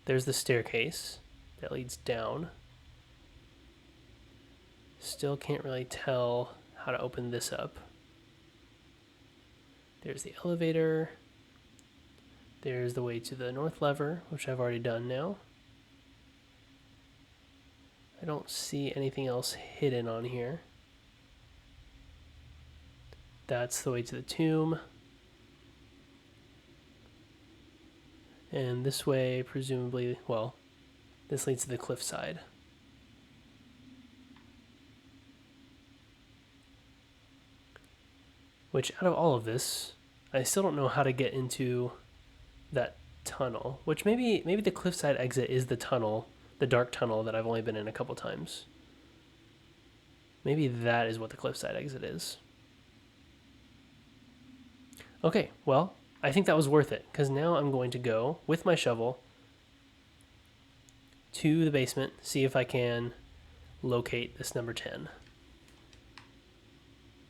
There's the staircase that leads down. Still can't really tell how to open this up. There's the elevator. There's the way to the north lever, which I've already done now. I don't see anything else hidden on here. That's the way to the tomb. And this way, presumably, well, this leads to the cliffside. Which, out of all of this, I still don't know how to get into that tunnel. Which maybe the cliffside exit is the tunnel, the dark tunnel that I've only been in a couple times. Maybe that is what the cliffside exit is. Okay, well, I think that was worth it, because now I'm going to go with my shovel to the basement, see if I can locate this number 10.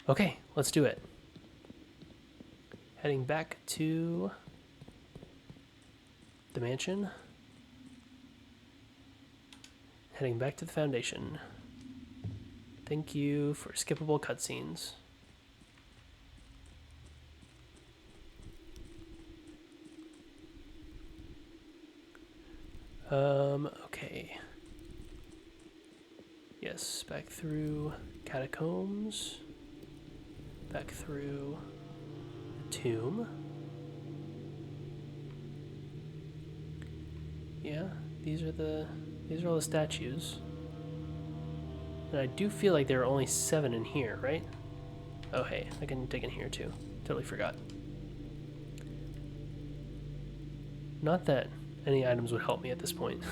Okay, let's do it. Heading back to the mansion. Heading back to the foundation. Thank you for skippable cutscenes. Okay. Yes, back through catacombs. Back through the tomb. Yeah, these are all the statues. And I do feel like there are only 7 in here, right? Oh hey, I can dig in here too. Totally forgot. Not that any items would help me at this point.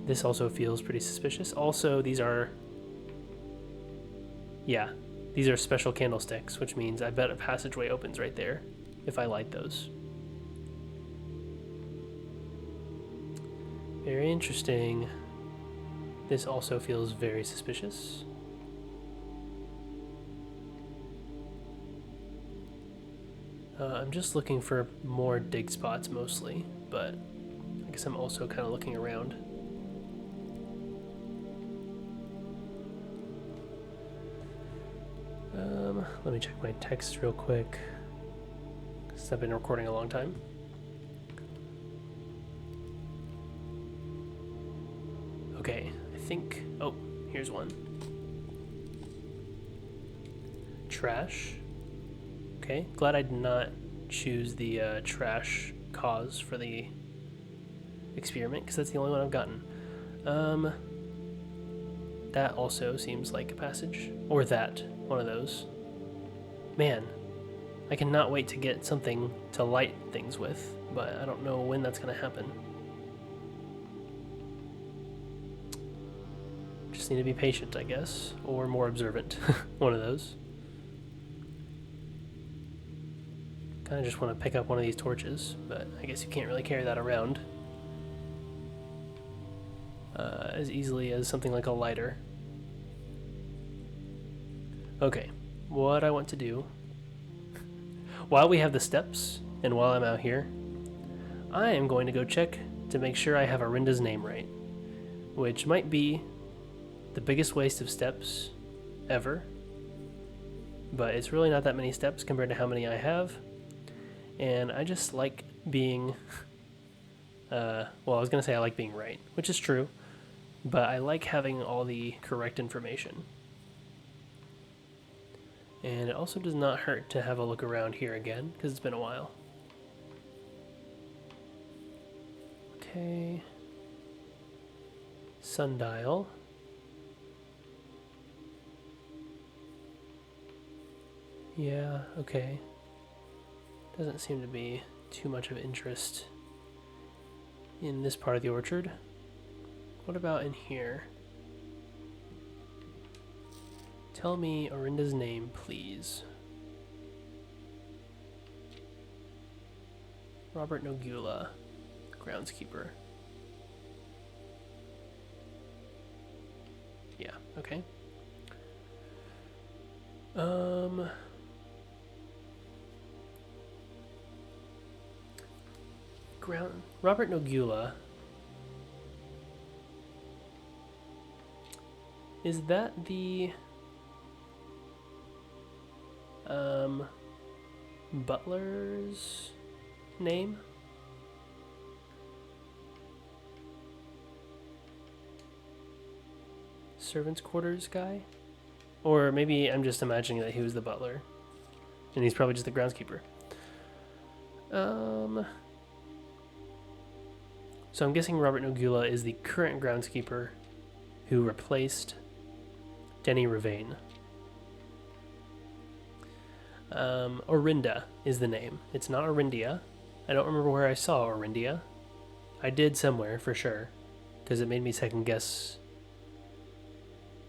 This also feels pretty suspicious. Also, these are special candlesticks, which means I bet a passageway opens right there if I light those. Very interesting. This also feels very suspicious. I'm just looking for more dig spots mostly, but I guess I'm also kind of looking around. Let me check my text real quick, because I've been recording a long time. Okay, I think, oh, here's one. Trash. Okay, glad I did not choose the trash cause for the experiment, because that's the only one I've gotten. That also seems like a passage, or that, one of those. Man, I cannot wait to get something to light things with, but I don't know when that's going to happen. Just need to be patient, I guess, or more observant. One of those. Kind of just want to pick up one of these torches, but I guess you can't really carry that around as easily as something like a lighter. Okay, what I want to do, while we have the steps, and while I'm out here, I am going to go check to make sure I have Arinda's name right, which might be the biggest waste of steps ever, but it's really not that many steps compared to how many I have, and I just like being, well, I was going to say I like being right, which is true, but I like having all the correct information. And it also does not hurt to have a look around here again, because it's been a while. Okay. Sundial. Yeah, okay. Doesn't seem to be too much of interest in this part of the orchard. What about in here? Tell me Arinda's name, please. Robert Nogula, groundskeeper. Yeah, okay. Robert Nogula. Is that the butler's name? Servants' quarters guy? Or maybe I'm just imagining that he was the butler and he's probably just the groundskeeper. So I'm guessing Robert Nogula is the current groundskeeper who replaced Denny Ravane. Orinda is the name. It's not Orindia. I don't remember where I saw Orindia. I did somewhere for sure, because it made me second guess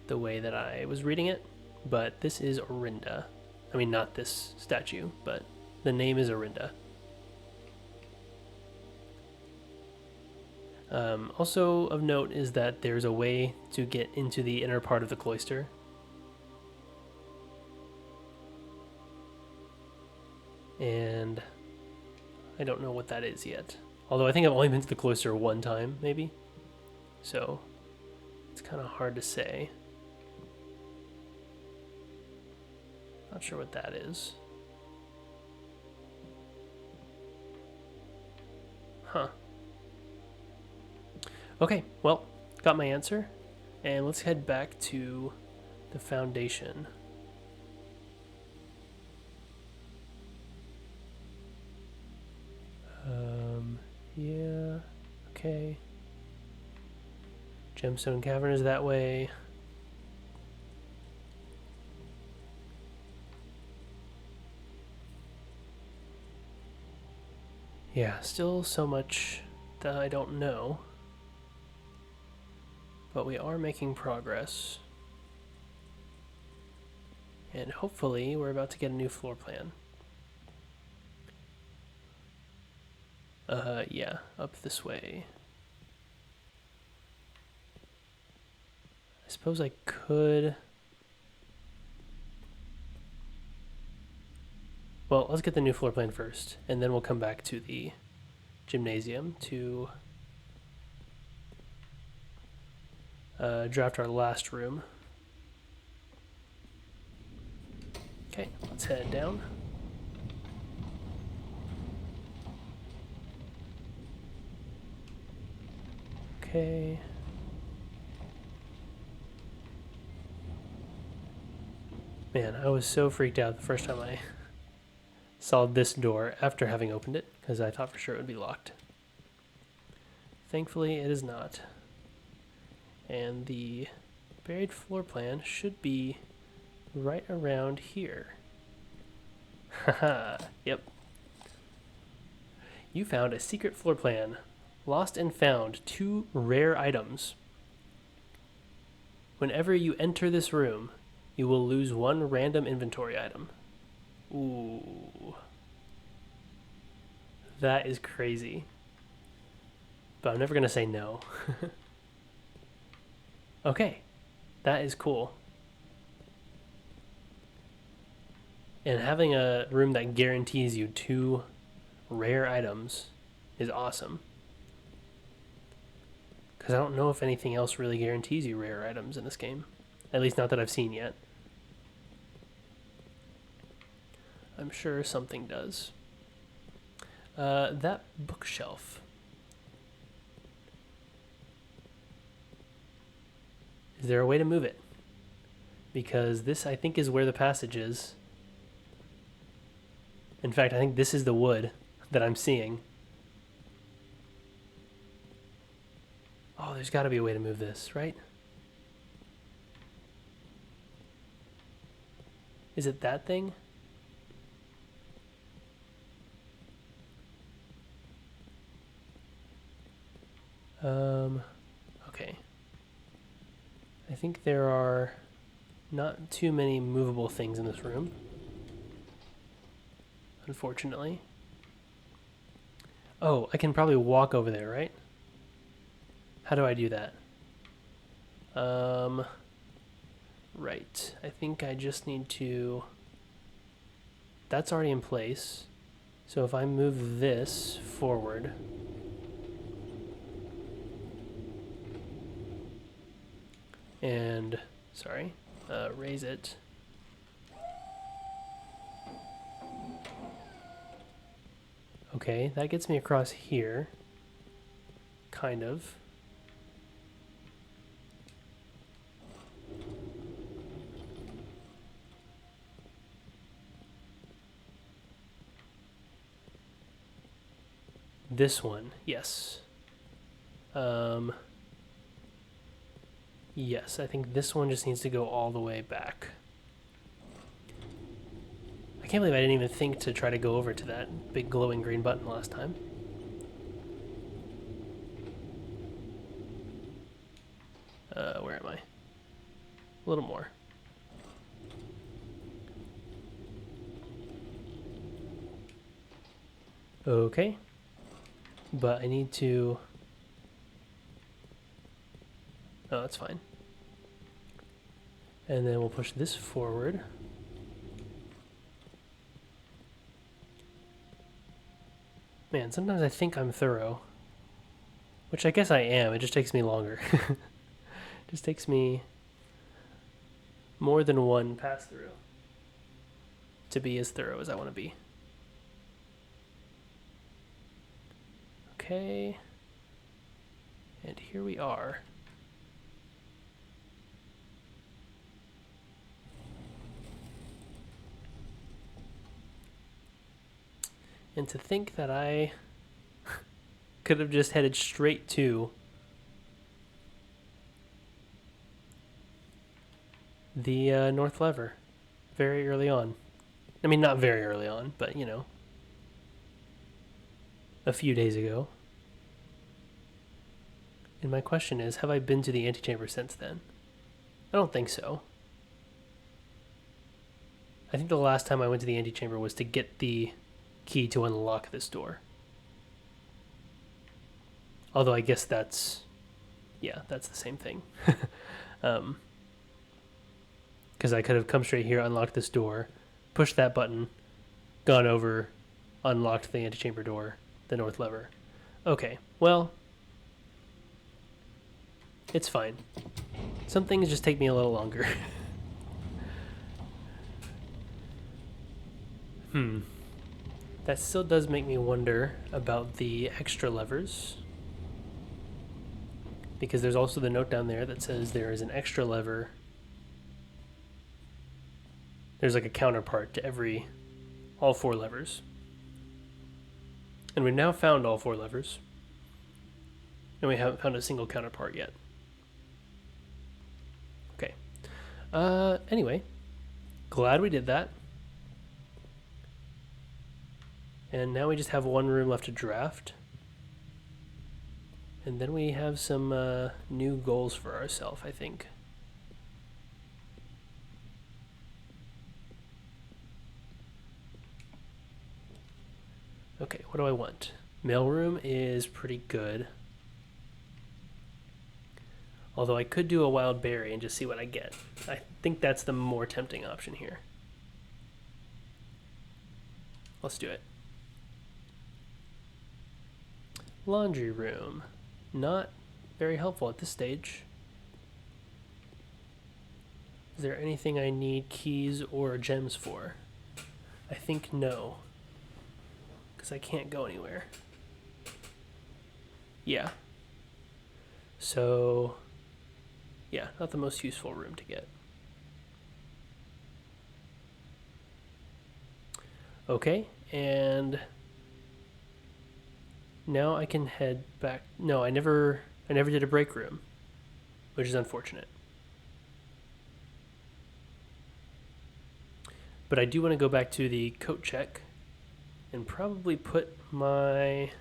the way that I was reading it. But this is Orinda. I mean, not this statue, but the name is Orinda. Also of note is that there's a way to get into the inner part of the cloister. And I don't know what that is yet. Although I think I've only been to the cloister one time, maybe. So it's kind of hard to say. Not sure what that is. Huh. Okay, well, got my answer. And let's head back to the foundation. Yeah, okay. Gemstone Cavern is that way. Yeah, still so much that I don't know. But we are making progress. And hopefully we're about to get a new floor plan. Yeah, up this way. I suppose I could... Well, let's get the new floor plan first, and then we'll come back to the gymnasium to draft our last room. Okay, let's head down. Okay. Man, I was so freaked out the first time I saw this door after having opened it, because I thought for sure it would be locked. Thankfully, it is not. And the buried floor plan should be right around here. Haha, yep. You found a secret floor plan. Lost and found 2 rare items. Whenever you enter this room, you will lose 1 random inventory item. Ooh. That is crazy. But I'm never going to say no. Okay. That is cool. And having a room that guarantees you 2 rare items is awesome. Because I don't know if anything else really guarantees you rare items in this game. At least not that I've seen yet. I'm sure something does. That bookshelf. Is there a way to move it? Because this, I think, is where the passage is. In fact, I think this is the wood that I'm seeing. Oh, there's got to be a way to move this, right? Is it that thing? Okay. I think there are not too many movable things in this room, unfortunately. Oh, I can probably walk over there, right? How do I do that? Right. I think I just need to... That's already in place. So if I move this forward... And, sorry, raise it. Okay, that gets me across here. Kind of. This one, yes. Yes, I think this one just needs to go all the way back. I can't believe I didn't even think to try to go over to that big glowing green button last time. Where am I? A little more. Okay. But I need to... Oh, that's fine. And then we'll push this forward. Man, sometimes I think I'm thorough. Which I guess I am, it just takes me longer. It just takes me more than one pass through to be as thorough as I want to be. Okay. And here we are. And to think that I could have just headed straight to the North Lever very early on. I mean, not very early on, but, you know, a few days ago. And my question is, have I been to the antechamber since then? I don't think so. I think the last time I went to the antechamber was to get the key to unlock this door. Although I guess that's... Yeah, that's the same thing. Because I could have come straight here, unlocked this door, pushed that button, gone over, unlocked the antechamber door, the north lever. Okay, well... It's fine. Some things just take me a little longer. That still does make me wonder about the extra levers. Because there's also the note down there that says there is an extra lever. There's like a counterpart to all 4 levers. And we've now found all 4 levers. And we haven't found a single counterpart yet. Okay. Anyway, glad we did that. And now we just have 1 room left to draft. And then we have some new goals for ourselves, I think. Okay, what do I want? Mailroom is pretty good. Although I could do a wild berry and just see what I get. I think that's the more tempting option here. Let's do it. Laundry room. Not very helpful at this stage. Is there anything I need keys or gems for? I think no. Because I can't go anywhere. Yeah. So, yeah, not the most useful room to get. Okay, and now I can head back. No, I never did a break room, which is unfortunate. But I do want to go back to the coat check and probably put my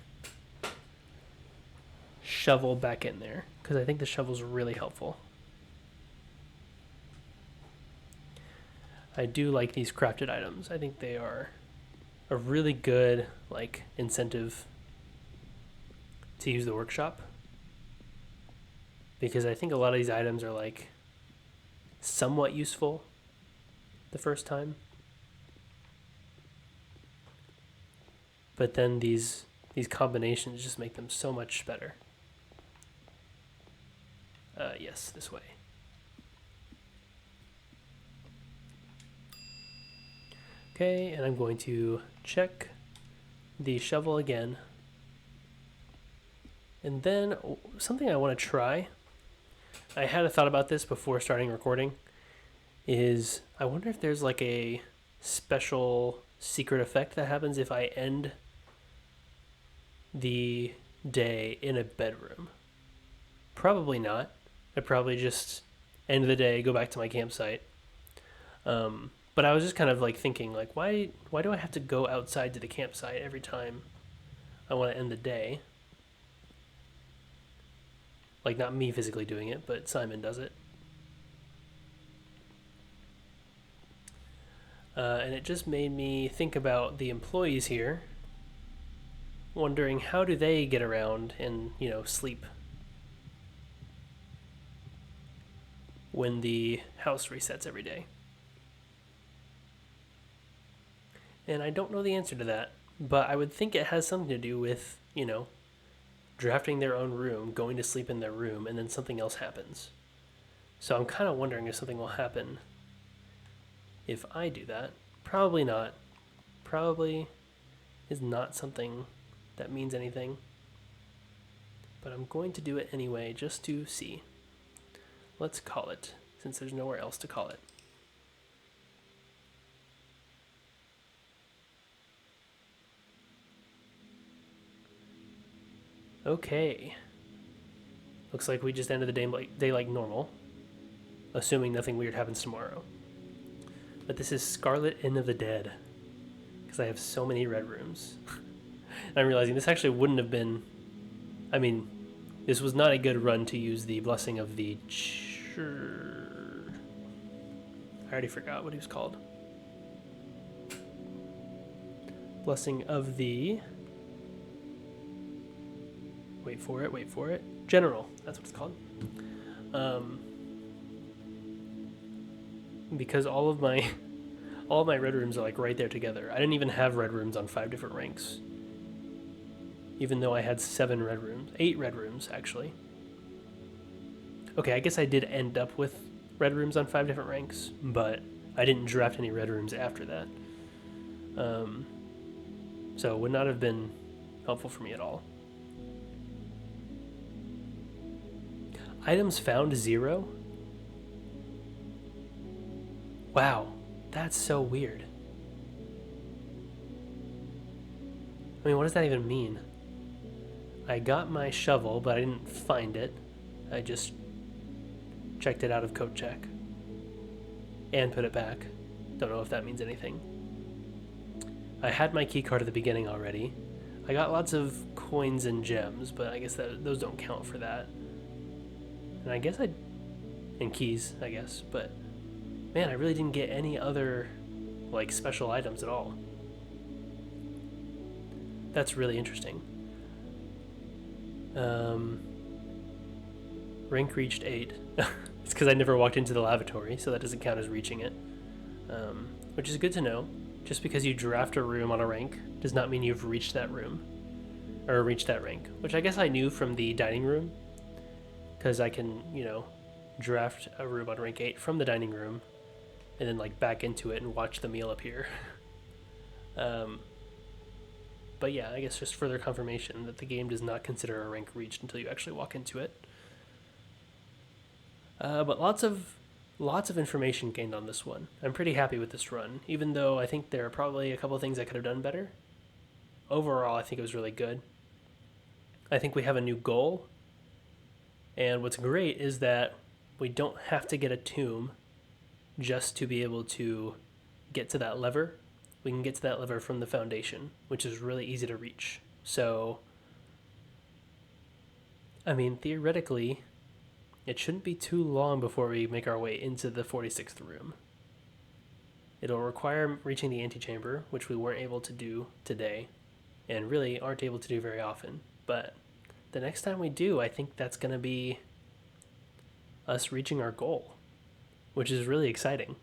shovel back in there because I think the shovel's really helpful. I do like these crafted items. I think they are a really good incentive to use the workshop, because I think a lot of these items are somewhat useful the first time, but then these combinations just make them so much better. Yes, this way. Okay, and I'm going to check the shovel again. And then something I want to try, I had a thought about this before starting recording, is I wonder if there's a special secret effect that happens if I end the day in a bedroom. Probably not. I'd probably just end the day, go back to my campsite. But I was just kind of thinking, why do I have to go outside to the campsite every time I want to end the day? Not me physically doing it, but Simon does it. And it just made me think about the employees here, wondering how do they get around and, sleep when the house resets every day. And I don't know the answer to that, but I would think it has something to do with, drafting their own room, going to sleep in their room, and then something else happens. So I'm kind of wondering if something will happen if I do that. Probably not. Probably is not something that means anything. But I'm going to do it anyway, just to see. Let's call it, since there's nowhere else to call it. Okay. Looks like we just ended the day like normal, assuming nothing weird happens tomorrow. But this is Scarlet Inn of the Dead, because I have so many red rooms. And I'm realizing this actually wouldn't have been... this was not a good run to use the Blessing of the... I already forgot what he was called. Blessing of the... Wait for it. General, that's what it's called. Because all of my red rooms are right there together. I didn't even have red rooms on 5 different ranks, even though I had 8 red rooms actually. Okay, I guess I did end up with red rooms on 5 different ranks, but I didn't draft any red rooms after that. So it would not have been helpful for me at all. Items found 0? Wow, that's so weird. What does that even mean? I got my shovel, but I didn't find it. I just checked it out of coat check and put it back. Don't know if that means anything. I had my key card at the beginning already. I got lots of coins and gems, but I guess those don't count for that. And I guess and keys, I guess, but man, I really didn't get any other special items at all. That's really interesting. Rank reached 8. It's because I never walked into the lavatory, so that doesn't count as reaching it. Which is good to know. Just because you draft a room on a rank does not mean you've reached that room. or reach that rank, which I guess I knew from the dining room, because I can, draft a room on rank 8 from the dining room, and then like back into it and watch the meal appear. But yeah, I guess just further confirmation that the game does not consider a rank reached until you actually walk into it. But lots of information gained on this one. I'm pretty happy with this run, even though I think there are probably a couple of things I could have done better. Overall, I think it was really good. I think we have a new goal, and what's great is that we don't have to get a tomb just to be able to get to that lever. We can get to that lever from the foundation, which is really easy to reach. So, I mean, theoretically, it shouldn't be too long before we make our way into the 46th room. It'll require reaching the antechamber, which we weren't able to do today, and really aren't able to do very often. But the next time we do, I think that's going to be us reaching our goal, which is really exciting.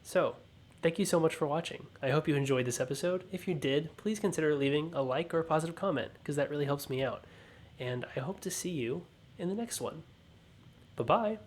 So, thank you so much for watching. I hope you enjoyed this episode. If you did, please consider leaving a like or a positive comment, because that really helps me out. And I hope to see you in the next one. Bye-bye.